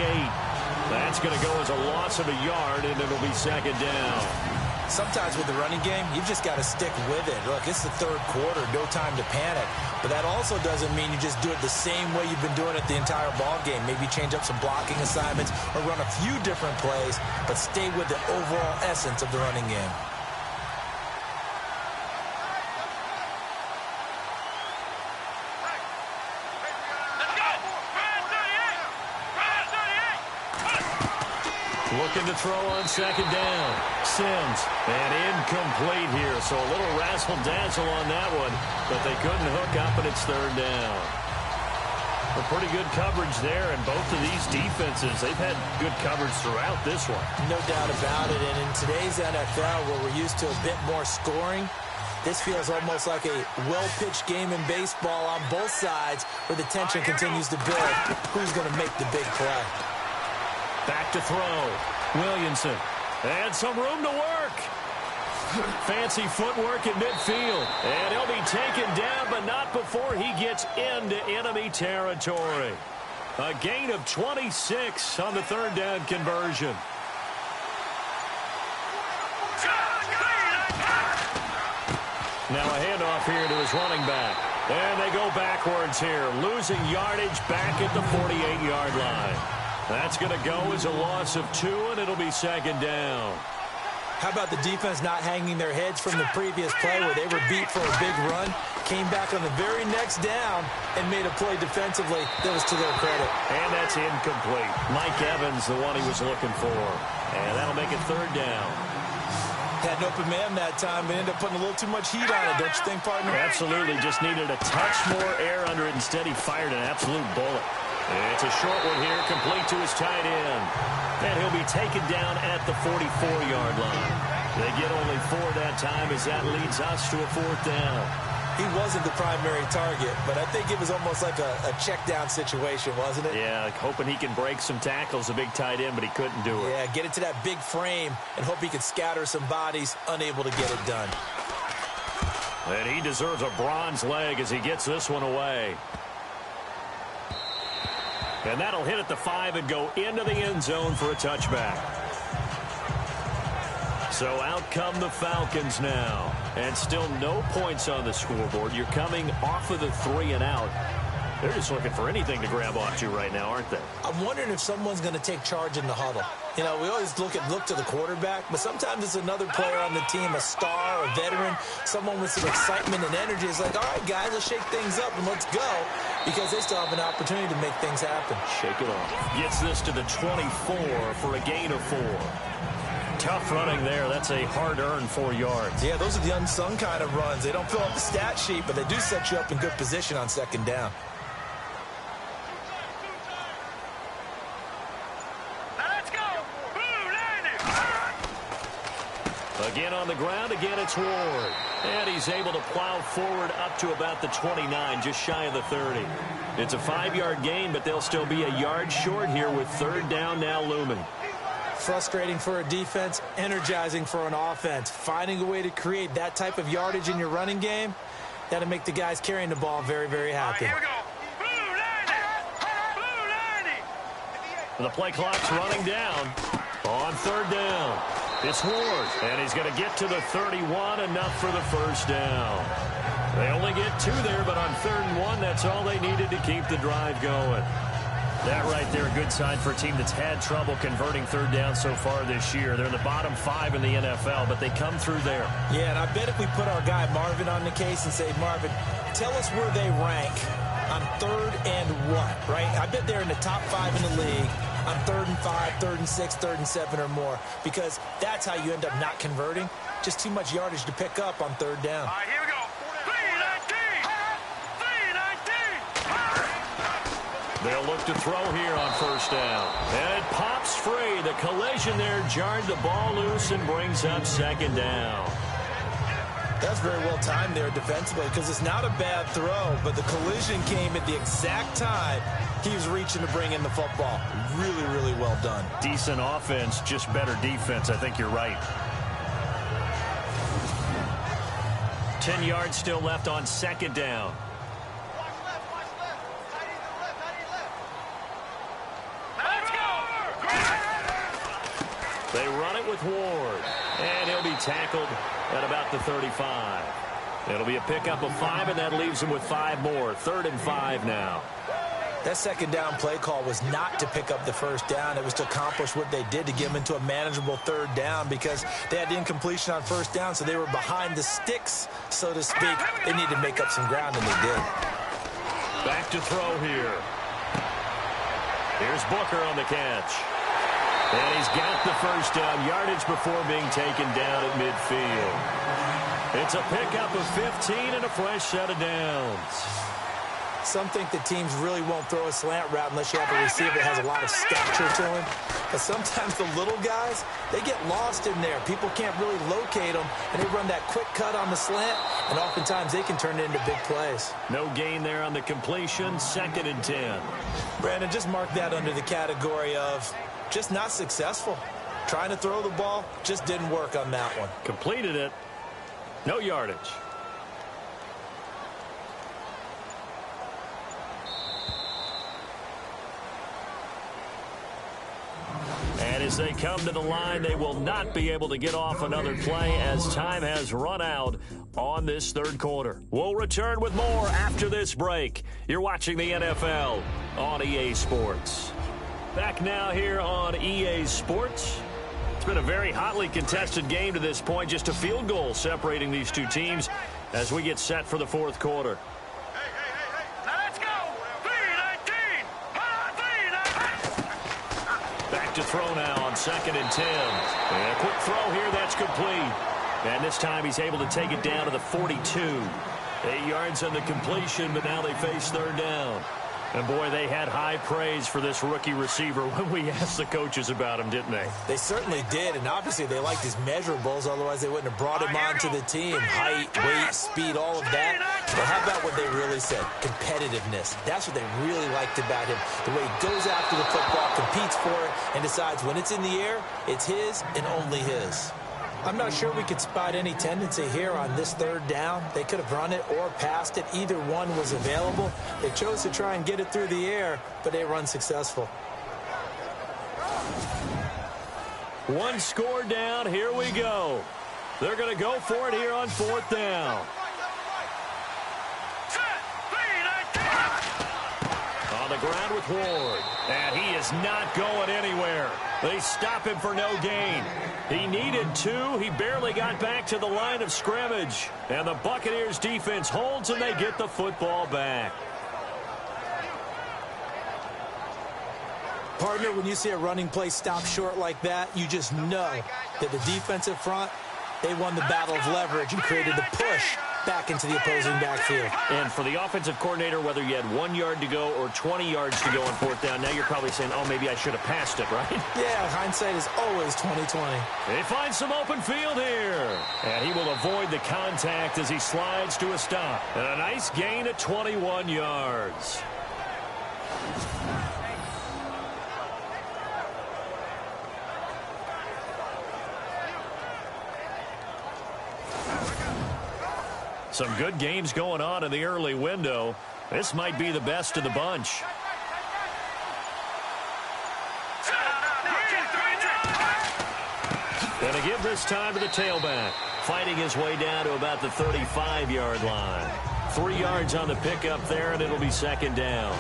A: That's going to go as a loss of a yard, and it'll be 2nd down.
B: Sometimes with the running game, you've just got to stick with it. Look, it's the 3rd quarter, no time to panic. But that also doesn't mean you just do it the same way you've been doing it the entire ball game. Maybe change up some blocking assignments or run a few different plays, but stay with the overall essence of the running game.
A: Looking to throw on second down. Sims. And incomplete here. So a little razzle-dazzle on that one. But they couldn't hook up, and it's third down. A pretty good coverage there. And both of these defenses, they've had good coverage throughout this one.
B: No doubt about it. And in today's NFL, where we're used to a bit more scoring, this feels almost like a well-pitched game in baseball on both sides where the tension continues to build. Who's going to make the big play?
A: Back to throw. Williamson. And some room to work. Fancy footwork in midfield. And he'll be taken down, but not before he gets into enemy territory. A gain of 26 on the third down conversion. Now a handoff here to his running back. And they go backwards here, losing yardage back at the 48-yard line. That's going to go as a loss of 2, and it'll be second down.
B: How about the defense not hanging their heads from the previous play where they were beat for a big run, came back on the very next down, and made a play defensively that was to their credit.
A: And that's incomplete. Mike Evans, the one he was looking for. And that'll make it third down.
B: Had an open man that time, but ended up putting a little too much heat on it, don't you think, partner?
A: Absolutely. Just needed a touch more air under it. Instead, he fired an absolute bullet. It's a short one here, complete to his tight end. And he'll be taken down at the 44-yard line. They get only 4 that time as that leads us to a fourth down.
B: He wasn't the primary target, but I think it was almost like a check-down situation, wasn't it?
A: Yeah, hoping he can break some tackles, a big tight end, but he couldn't do it.
B: Yeah, get into that big frame and hope he can scatter some bodies, unable to get it done.
A: And he deserves a bronze leg as he gets this one away. And that'll hit at the 5 and go into the end zone for a touchback. So out come the Falcons now. And still no points on the scoreboard. You're coming off of the 3 and out. They're just looking for anything to grab onto right now, aren't they?
B: I'm wondering if someone's going to take charge in the huddle. You know, we always look to the quarterback, but sometimes it's another player on the team, a star, a veteran, someone with some excitement and energy. It's like, all right, guys, let's shake things up and let's go, because they still have an opportunity to make things happen.
A: Shake it off. Gets this to the 24 for a gain of 4. Tough running there. That's a hard-earned 4 yards.
B: Yeah, those are the unsung kind of runs. They don't fill up the stat sheet, but they do set you up in good position on second down.
A: Again on the ground, again it's Ward. And he's able to plow forward up to about the 29, just shy of the 30. It's a 5-yard gain, but they'll still be a yard short here with third down now looming.
B: Frustrating for a defense, energizing for an offense. Finding a way to create that type of yardage in your running game, that'll make the guys carrying the ball very, very happy.
C: All right, here we go. Blue 90.
A: And the play clock's running down on third down. It's Ward, and he's going to get to the 31, enough for the first down. They only get 2 there, but on 3rd and 1, that's all they needed to keep the drive going. That right there, a good sign for a team that's had trouble converting third down so far this year. They're in the bottom 5 in the NFL, but they come through there.
B: Yeah, and I bet if we put our guy Marvin on the case and say, Marvin, tell us where they rank on 3rd and what, right? I bet they're in the top 5 in the league on 3rd and 5, 3rd and 6, 3rd and 7 or more, because that's how you end up not converting. Just too much yardage to pick up on 3rd down.
C: All right, here we go. 3-19.
A: They'll look to throw here on first down. And it pops free. The collision there jarred the ball loose and brings up second down.
B: That's very well timed there defensively, because it's not a bad throw, but the collision came at the exact time he was reaching to bring in the football. Really, really well done.
A: Decent offense, just better defense. I think you're right. 10 yards still left on second down. They run it with Ward, and he'll be tackled at about the 35. It'll be a pickup of 5, and that leaves him with 5 more. 3rd and 5 now.
B: That second down play call was not to pick up the first down. It was to accomplish what they did, to get them into a manageable 3rd down, because they had the incompletion on first down, so they were behind the sticks, so to speak. They needed to make up some ground, and they did.
A: Back to throw here. Here's Booker on the catch. And he's got the first down yardage before being taken down at midfield. It's a pickup of 15 and a fresh set of downs.
B: Some think that teams really won't throw a slant route unless you have a receiver that has a lot of stature to him. But sometimes the little guys, they get lost in there. People can't really locate them, and they run that quick cut on the slant, and oftentimes they can turn it into big plays.
A: No gain there on the completion, 2nd and 10.
B: Brandon, just mark that under the category of just not successful. Trying to throw the ball, just didn't work on that one.
A: Completed it. No yardage. And as they come to the line, they will not be able to get off another play as time has run out on this third quarter. We'll return with more after this break. You're watching the NFL on EA Sports. Back now here on EA Sports. It's been a very hotly contested game to this point. Just a field goal separating these two teams as we get set for the fourth quarter.
C: Now let's go. 3-19.
A: Back to throw now on 2nd and 10. And a quick throw here, that's complete. And this time he's able to take it down to the 42. 8 yards on the completion, but now they face third down. And, boy, they had high praise for this rookie receiver when we asked the coaches about him, didn't they?
B: They certainly did, and obviously they liked his measurables, otherwise they wouldn't have brought him onto the team. Height, weight, speed, all of that. But how about what they really said? Competitiveness. That's what they really liked about him. The way he goes after the football, competes for it, and decides when it's in the air, it's his and only his. I'm not sure we could spot any tendency here on this third down. They could have run it or passed it. Either one was available. They chose to try and get it through the air, but they were unsuccessful.
A: One score down. Here we go. They're going to go for it here on 4th down. On the ground with Ward. And he is not going anywhere. They stop him for no gain. He needed 2. He barely got back to the line of scrimmage. And the Buccaneers defense holds and they get the football back.
B: Partner, when you see a running play stop short like that, you just know that the defensive front, they won the battle of leverage and created the push back into the opposing backfield.
A: And for the offensive coordinator, whether you had 1 yard to go or 20 yards to go on 4th down, now you're probably saying, oh, maybe I should have passed it, right?
B: Yeah, hindsight is always 20/20.
A: They find some open field here. And he will avoid the contact as he slides to a stop. And a nice gain at 21 yards. Some good games going on in the early window. This might be the best of the bunch. And to give this time to the tailback, fighting his way down to about the 35-yard line. 3 yards on the pickup there, and it'll be 2nd down.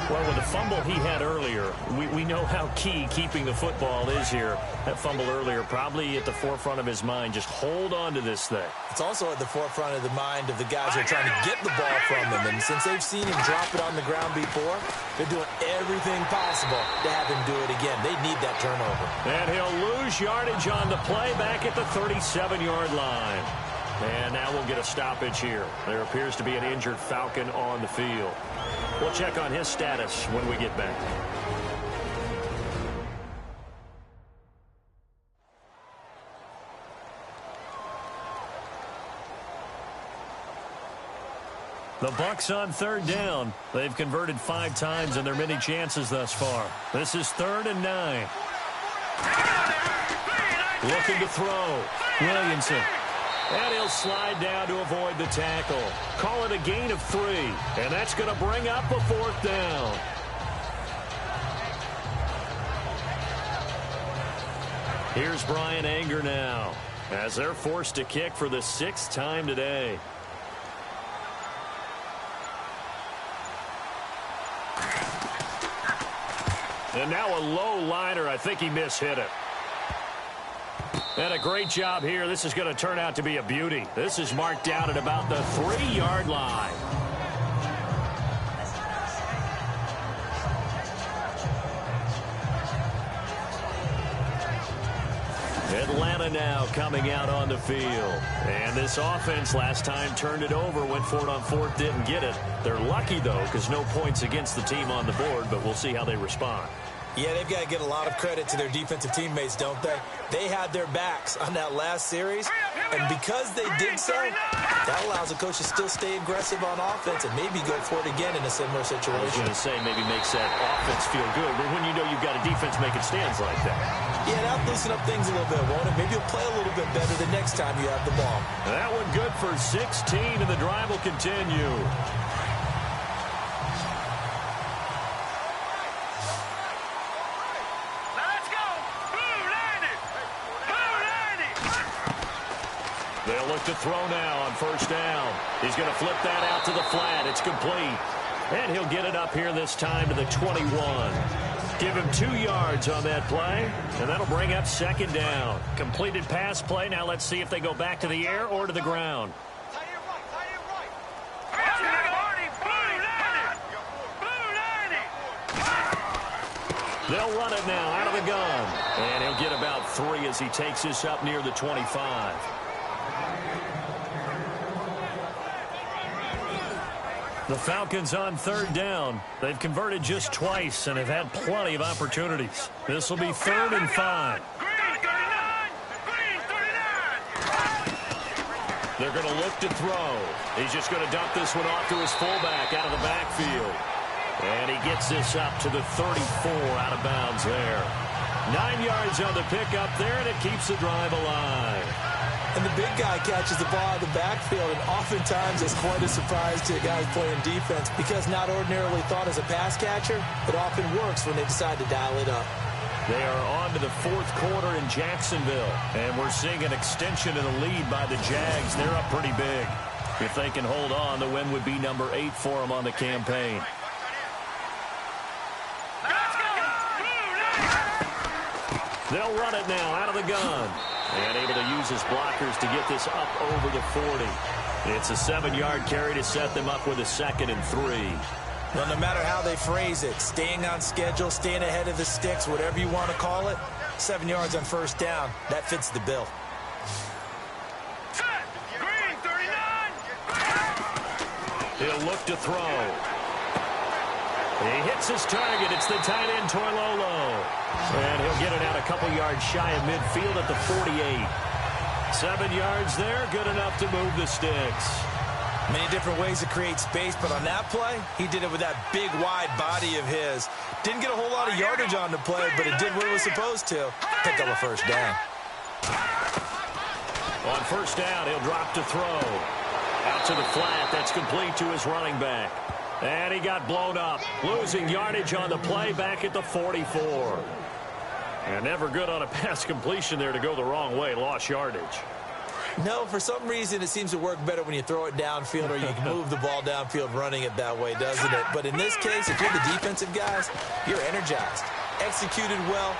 A: Well, with the fumble he had earlier, we know how key keeping the football is here. That fumble earlier probably at the forefront of his mind. Just hold on to this thing.
B: It's also at the forefront of the mind of the guys who are trying to get the ball from him. And since they've seen him drop it on the ground before, they're doing everything possible to have him do it again. They need that turnover.
A: And he'll lose yardage on the play back at the 37-yard line. And now we'll get a stoppage here. There appears to be an injured Falcon on the field. We'll check on his status when we get back. The Bucs on 3rd down. They've converted 5 times in their many chances thus far. This is 3rd and 9. Looking to throw. Williamson. And he'll slide down to avoid the tackle. Call it a gain of 3. And that's going to bring up a 4th down. Here's Brian Anger now as they're forced to kick for the 6th time today. And now a low liner. I think he mishit it. And a great job here. This is going to turn out to be a beauty. This is marked down at about the 3-yard line. Atlanta now coming out on the field. And this offense last time turned it over, went for it on fourth, didn't get it. They're lucky, though, because no points against the team on the board, but we'll see how they respond.
B: Yeah, they've got to get a lot of credit to their defensive teammates, don't they? They had their backs on that last series, and because they did so, that allows the coach to still stay aggressive on offense and maybe go for it again in a similar situation.
A: I was going to say maybe makes that offense feel good, but when you know you've got a defense making stands like that.
B: Yeah, that'll loosen up things a little bit, won't it? Maybe you'll play a little bit better the next time you have the ball.
A: That one good for 16, and the drive will continue. They'll look to throw now on first down. He's going to flip that out to the flat. It's complete. And he'll get it up here this time to the 21. Give him 2 yards on that play, and that'll bring up second down. Completed pass play. Now let's see if they go back to the air or to the ground. They'll run it now out of the gun. And he'll get about 3 as he takes this up near the 25. The Falcons on third down. They've converted just twice and have had plenty of opportunities. This will be 3rd and 5. They're going to look to throw. He's just going to dump this one off to his fullback out of the backfield. And he gets this up to the 34 out of bounds there. 9 yards on the pickup there, and it keeps the drive alive.
B: And the big guy catches the ball out of the backfield, and oftentimes it's quite a surprise to guys playing defense because not ordinarily thought as a pass catcher, it often works when they decide to dial it up.
A: They are on to the 4th quarter in Jacksonville, and we're seeing an extension of the lead by the Jags. They're up pretty big. If they can hold on, the win would be number 8 for them on the campaign. They'll run it now out of the gun. And able to use his blockers to get this up over the 40. It's a 7-yard carry to set them up with a 2nd and 3.
B: Well, no matter how they phrase it, staying on schedule, staying ahead of the sticks, whatever you want to call it, 7 yards on first down, that fits the bill.
A: He'll look to throw. He hits his target. It's the tight end, Toilolo. And he'll get it out a couple yards shy of midfield at the 48. 7 yards there, good enough to move the sticks.
B: Many different ways to create space, but on that play, he did it with that big, wide body of his. Didn't get a whole lot of yardage on the play, but it did what it was supposed to. Pick up a first down.
A: On first down, he'll drop to throw. Out to the flat. That's complete to his running back. And he got blown up. Losing yardage on the play back at the 44. And never good on a pass completion there to go the wrong way. Lost yardage.
B: No, for some reason, it seems to work better when you throw it downfield or you can move the ball downfield running it that way, doesn't it? But in this case, if you're the defensive guys, you're energized, executed well,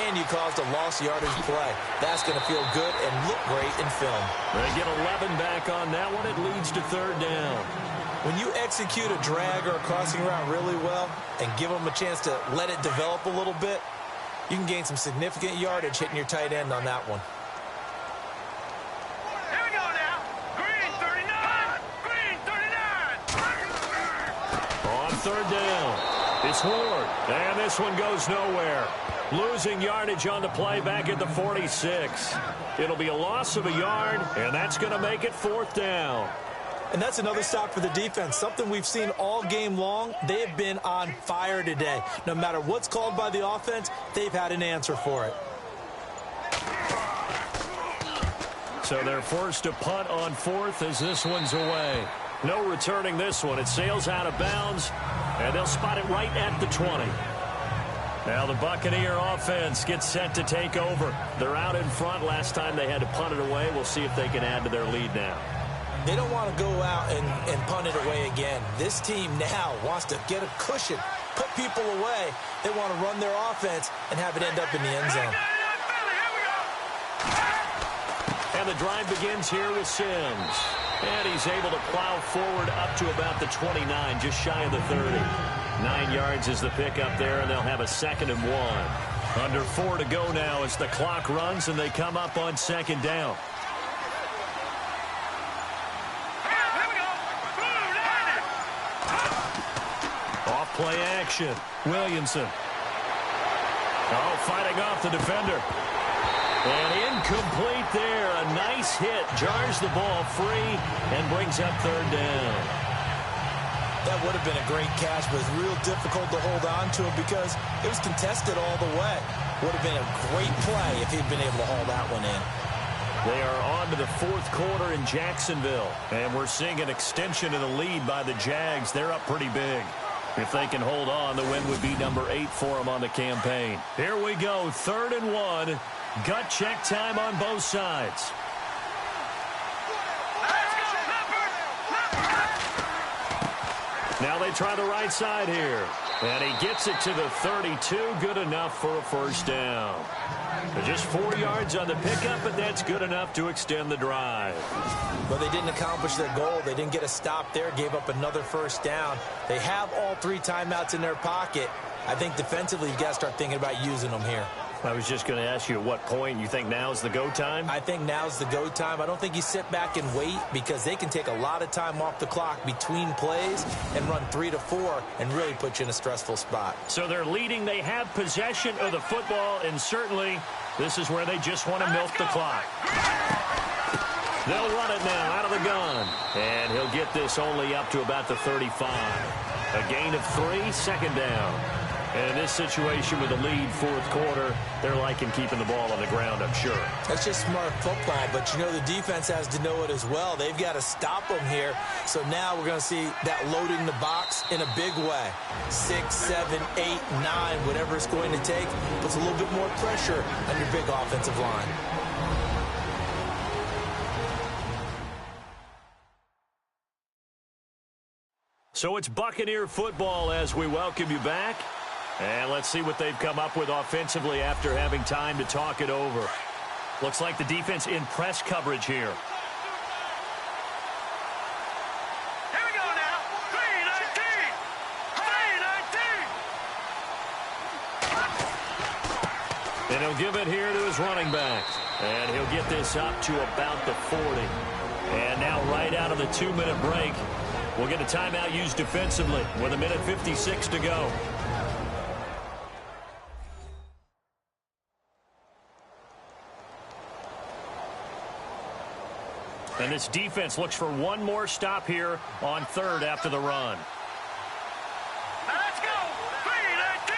B: and you caused a lost yardage play. That's going to feel good and look great in film.
A: They get 11 back on that one. It leads to third down.
B: When you execute a drag or a crossing route really well and give them a chance to let it develop a little bit, you can gain some significant yardage hitting your tight end on that one.
C: Here we go now. Green 39. Green 39.
A: On third down, it's Ward. And this one goes nowhere. Losing yardage on the play back at the 46. It'll be a loss of a yard, and that's going to make it fourth down.
B: And that's another stop for the defense, something we've seen all game long. They have been on fire today. No matter what's called by the offense, they've had an answer for it.
A: So they're forced to punt on fourth as this one's away. No returning this one. It sails out of bounds, and they'll spot it right at the 20. Now the Buccaneer offense gets set to take over. They're out in front. Last time they had to punt it away. We'll see if they can add to their lead now.
B: They don't want to go out and punt it away again. This team now wants to get a cushion, put people away. They want to run their offense and have it end up in the end zone.
A: And the drive begins here with Sims. And he's able to plow forward up to about the 29, just shy of the 30. 9 yards is the pickup there, and they'll have a 2nd and 1. Under 4 to go now as the clock runs and they come up on second down. Off play action. Williamson. Oh, fighting off the defender. And incomplete there. A nice hit. Jars the ball free and brings up third down.
B: That would have been a great catch, but it's real difficult to hold on to it because it was contested all the way. Would have been a great play if he'd been able to haul that one in.
A: They are on to the fourth quarter in Jacksonville. And we're seeing an extension of the lead by the Jags. They're up pretty big. If they can hold on, the win would be number 8 for them on the campaign. Here we go, 3rd and 1. Gut check time on both sides. Now they try the right side here. And he gets it to the 32. Good enough for a first down. Just 4 yards on the pickup, but that's good enough to extend the drive.
B: But they didn't accomplish their goal. They didn't get a stop there, gave up another first down. They have all 3 timeouts in their pocket. I think defensively you've got to start thinking about using them here.
A: I was just going to ask you at what point you think now's the go time?
B: I think now's the go time. I don't think you sit back and wait because they can take a lot of time off the clock between plays and run 3 to 4 and really put you in a stressful spot.
A: So they're leading. They have possession of the football, and certainly this is where they just want to milk the clock. They'll run it now out of the gun. And he'll get this only up to about the 35. A gain of 3, second down. And in this situation with the lead, fourth quarter, they're liking keeping the ball on the ground, I'm sure.
B: That's just smart football, but you know the defense has to know it as well. They've got to stop them here. So now we're going to see that loading the box in a big way. 6, 7, 8, 9, whatever it's going to take, puts a little bit more pressure on your big offensive line.
A: So it's Buccaneer football as we welcome you back. And let's see what they've come up with offensively after having time to talk it over. Looks like the defense in press coverage here.
C: Here we go now. 3-19. 3-19.
A: And he'll give it here to his running back. And he'll get this up to about the 40. And now right out of the 2-minute break, we'll get a timeout used defensively with 1:56 to go. And this defense looks for one more stop here on third after the run.
C: Now let's go. 3-19.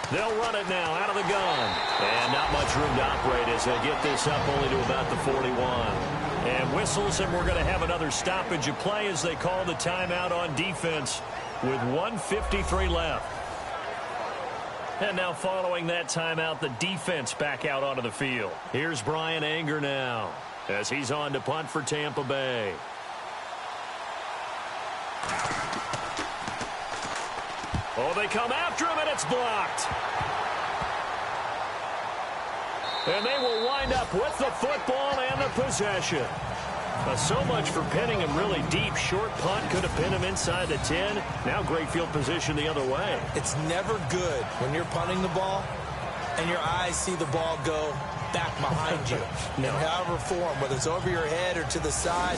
C: 3-19.
A: They'll run it now out of the gun. And not much room to operate as they'll get this up only to about the 41. And whistles, and we're going to have another stoppage of play as they call the timeout on defense with 1:53 left. And now following that timeout, the defense back out onto the field. Here's Brian Anger now as he's on to punt for Tampa Bay. Oh, they come after him, and it's blocked. And they will wind up with the football and the possession. So much for pinning him really deep. Short punt could have pinned him inside the 10. Now great field position the other way.
B: It's never good when you're punting the ball and your eyes see the ball go back behind you.
A: No.
B: In however form, whether it's over your head or to the side,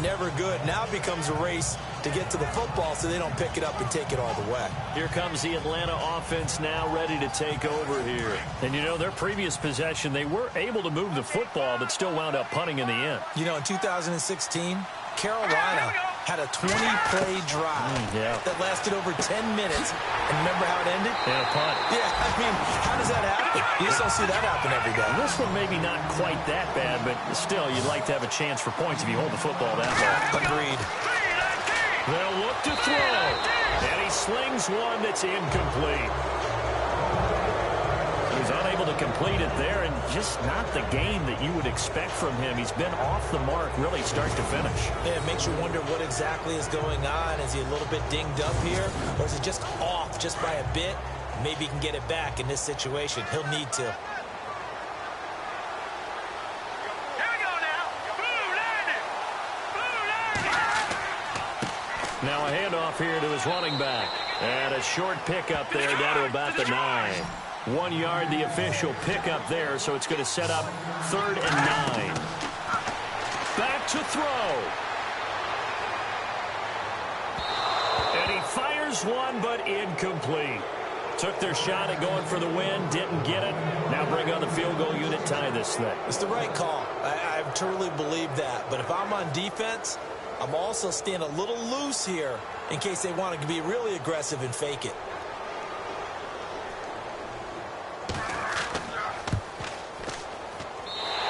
B: never good. Now it becomes a race to get to the football so they don't pick it up and take it all the way.
A: Here comes the Atlanta offense now ready to take over here. And you know, their previous possession, they were able to move the football but still wound up punting in the end.
B: You know, in 2016, Carolina had a 20-play drive that lasted over 10 minutes. And remember how it ended?
A: Yeah, punt.
B: Yeah, I mean, how does that happen? You just don't see that happen every day.
A: This one maybe not quite that bad, but still, you'd like to have a chance for points if you hold the football that long.
B: Agreed.
A: They'll look to throw. And he slings one that's incomplete. He's unable to complete it there, and just not the game that you would expect from him. He's been off the mark really start to finish.
B: Yeah, it makes you wonder what exactly is going on. Is he a little bit dinged up here, or is it just off just by a bit? Maybe he can get it back in this situation. He'll need to.
A: Now a handoff off here to his running back. And a short pickup there down to about the 9. 1 yard, the official pickup there, so it's going to set up 3rd and 9. Back to throw. And he fires one, but incomplete. Took their shot at going for the win, didn't get it. Now bring on the field goal unit, tie this thing.
B: It's the right call. I truly believe that. But if I'm on defense, I'm also staying a little loose here in case they want to be really aggressive and fake it.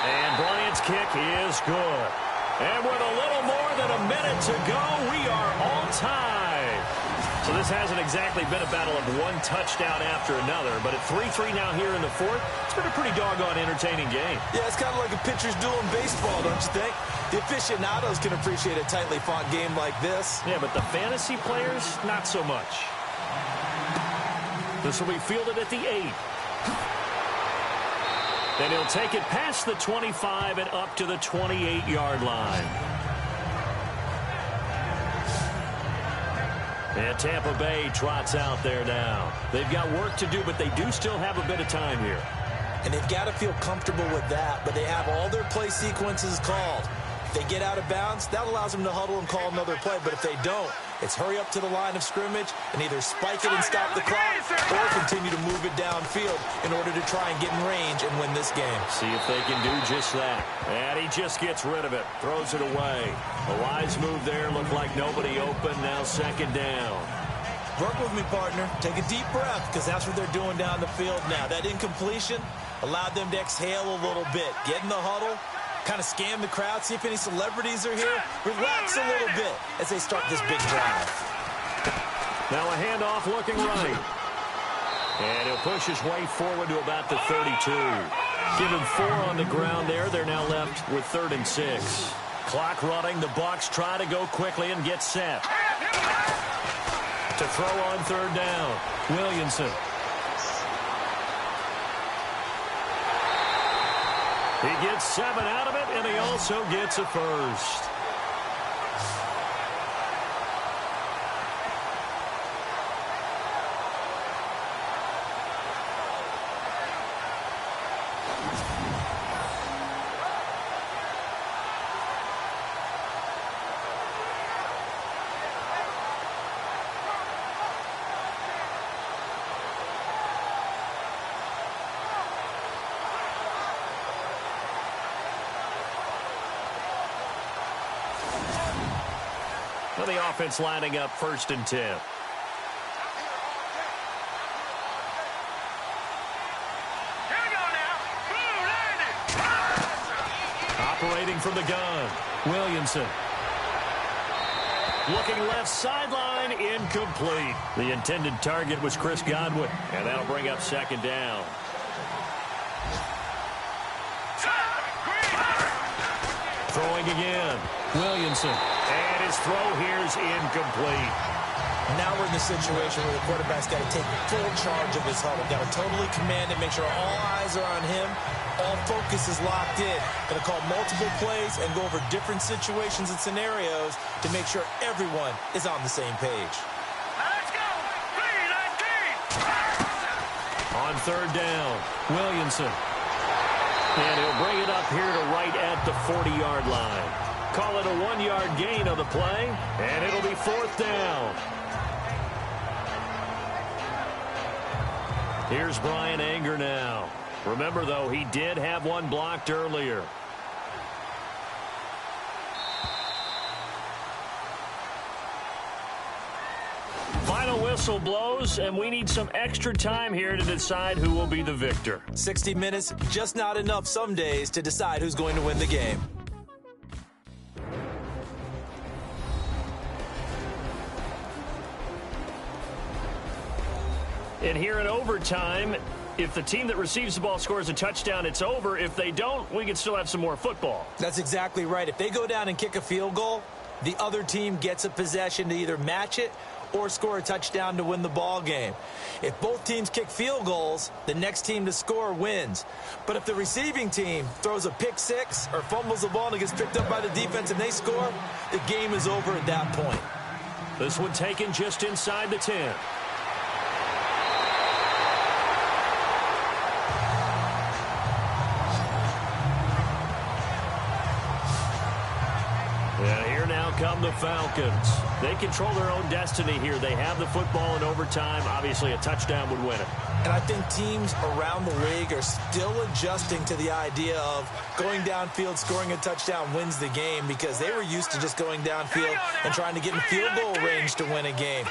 A: And Bryant's kick is good. And with a little more than a minute to go, we are all tied. So this hasn't exactly been a battle of one touchdown after another, but at 3-3 now here in the 4th, it's been a pretty doggone entertaining game.
B: Yeah, it's kind of like a pitcher's duel in baseball, don't you think? The aficionados can appreciate a tightly fought game like this.
A: Yeah, but the fantasy players, not so much. This will be fielded at the 8. Then he'll take it past the 25 and up to the 28-yard line. And Tampa Bay trots out there now. They've got work to do, but they do still have a bit of time here.
B: And they've got to feel comfortable with that, but they have all their play sequences called. If they get out of bounds, that allows them to huddle and call another play. But if they don't, it's hurry up to the line of scrimmage and either spike it and stop the clock or continue to move it downfield in order to try and get in range and win this game.
A: See if they can do just that. And he just gets rid of it, throws it away. A wise move there, looked like nobody open, now 2nd down.
B: Work with me, partner. Take a deep breath because that's what they're doing down the field now. That incompletion allowed them to exhale a little bit. Get in the huddle. Kind of scan the crowd, see if any celebrities are here. Relax a little bit as they start this big drive.
A: Now a handoff looking right. And he'll push his way forward to about the 32. Give him 4 on the ground there. They're now left with 3rd and 6. Clock running. The Bucs try to go quickly and get set. To throw on 3rd down. Williamson. He gets 7 out of it, and he also gets a first. Well, the offense lining up 1st and 10.
C: Here we go now. Blue landing.
A: Operating from the gun. Williamson. Looking left sideline, incomplete. The intended target was Chris Godwin, and that'll bring up 2nd down. Throwing again. Williamson. And his throw here is incomplete.
B: Now we're in the situation where the quarterback's got to take full charge of his huddle. Got to totally command it, make sure all eyes are on him. All focus is locked in. Going to call multiple plays and go over different situations and scenarios to make sure everyone is on the same page.
C: Let's go. 3-19.
A: On 3rd down, Williamson. And he'll bring it up here to right at the 40-yard line. Call it a 1-yard gain on the play, and it'll be 4th down. Here's Brian Anger now. Remember, though, he did have one blocked earlier. Final whistle blows, and we need some extra time here to decide who will be the victor.
B: 60 minutes, just not enough some days to decide who's going to win the game.
A: And here in overtime, if the team that receives the ball scores a touchdown, it's over. If they don't, we can still have some more football.
B: That's exactly right. If they go down and kick a field goal, the other team gets a possession to either match it or score a touchdown to win the ball game. If both teams kick field goals, the next team to score wins. But if the receiving team throws a pick six or fumbles the ball and it gets picked up by the defense and they score, the game is over at that point.
A: This one taken just inside the 10. And here now come the Falcons. They control their own destiny here. They have the football in overtime. Obviously, a touchdown would win it.
B: And I think teams around the league are still adjusting to the idea of going downfield, scoring a touchdown wins the game, because they were used to just going downfield and trying to get in field goal range to win a game.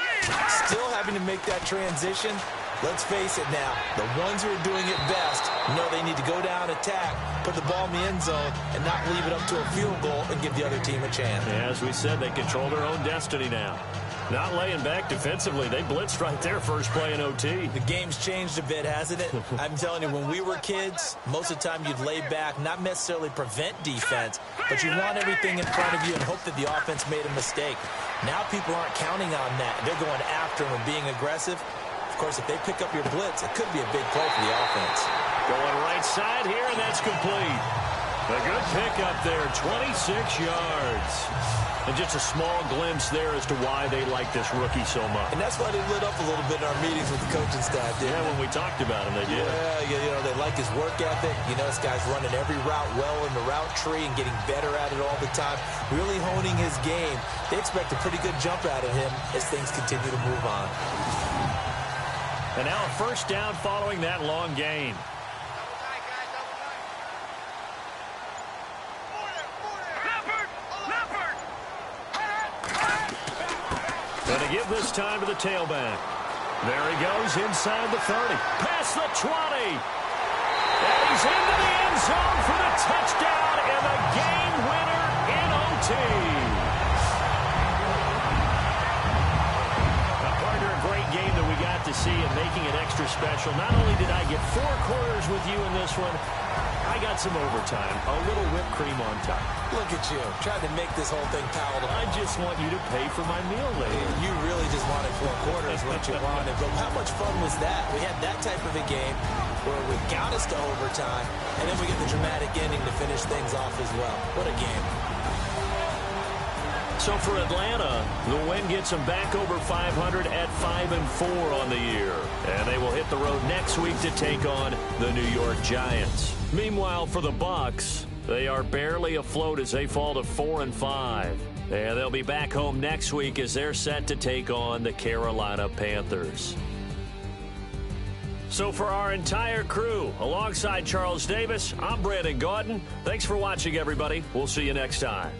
B: Still having to make that transition. Let's face it now, the ones who are doing it best know they need to go down, attack, put the ball in the end zone, and not leave it up to a field goal and give the other team a chance.
A: Yeah, as we said, they control their own destiny now. Not laying back defensively. They blitzed right there first play in OT.
B: The game's changed a bit, hasn't it? I'm telling you, when we were kids, most of the time you'd lay back, not necessarily prevent defense, but you want everything in front of you and hope that the offense made a mistake. Now people aren't counting on that. They're going after them and being aggressive. Of course, if they pick up your blitz, it could be a big play for the offense.
A: Going right side here, and that's complete. A good pickup there, 26 yards. And just a small glimpse there as to why they like this rookie so much.
B: And that's why they lit up a little bit in our meetings with the coaching staff, didn't
A: Yeah, when we talked about him, they did.
B: Yeah, you know, they like his work ethic. You know, this guy's running every route well in the route tree and getting better at it all the time, really honing his game. They expect a pretty good jump out of him as things continue to move on.
A: And now a first down following that long gain. Going to give this time to the tailback. There he goes inside the 30. Past the 20. And he's into the end zone for the touchdown and the game winner in OT. A great game that we got to see and making it extra special. Not only did I get 4 quarters with you in this one, I got some overtime, a little whipped cream on top.
B: Look at you, trying to make this whole thing palatable.
A: I just want you to pay for my meal later.
B: You really just wanted 4 quarters, what you wanted. But how much fun was that? We had that type of a game where we got us to overtime, and then we get the dramatic ending to finish things off as well. What a game.
A: So for Atlanta, the win gets them back over 500 at 5-4 on the year. And they will hit the road next week to take on the New York Giants. Meanwhile, for the Bucs, they are barely afloat as they fall to 4-5. And they'll be back home next week as they're set to take on the Carolina Panthers. So for our entire crew, alongside Charles Davis, I'm Brandon Gaudin. Thanks for watching, everybody. We'll see you next time.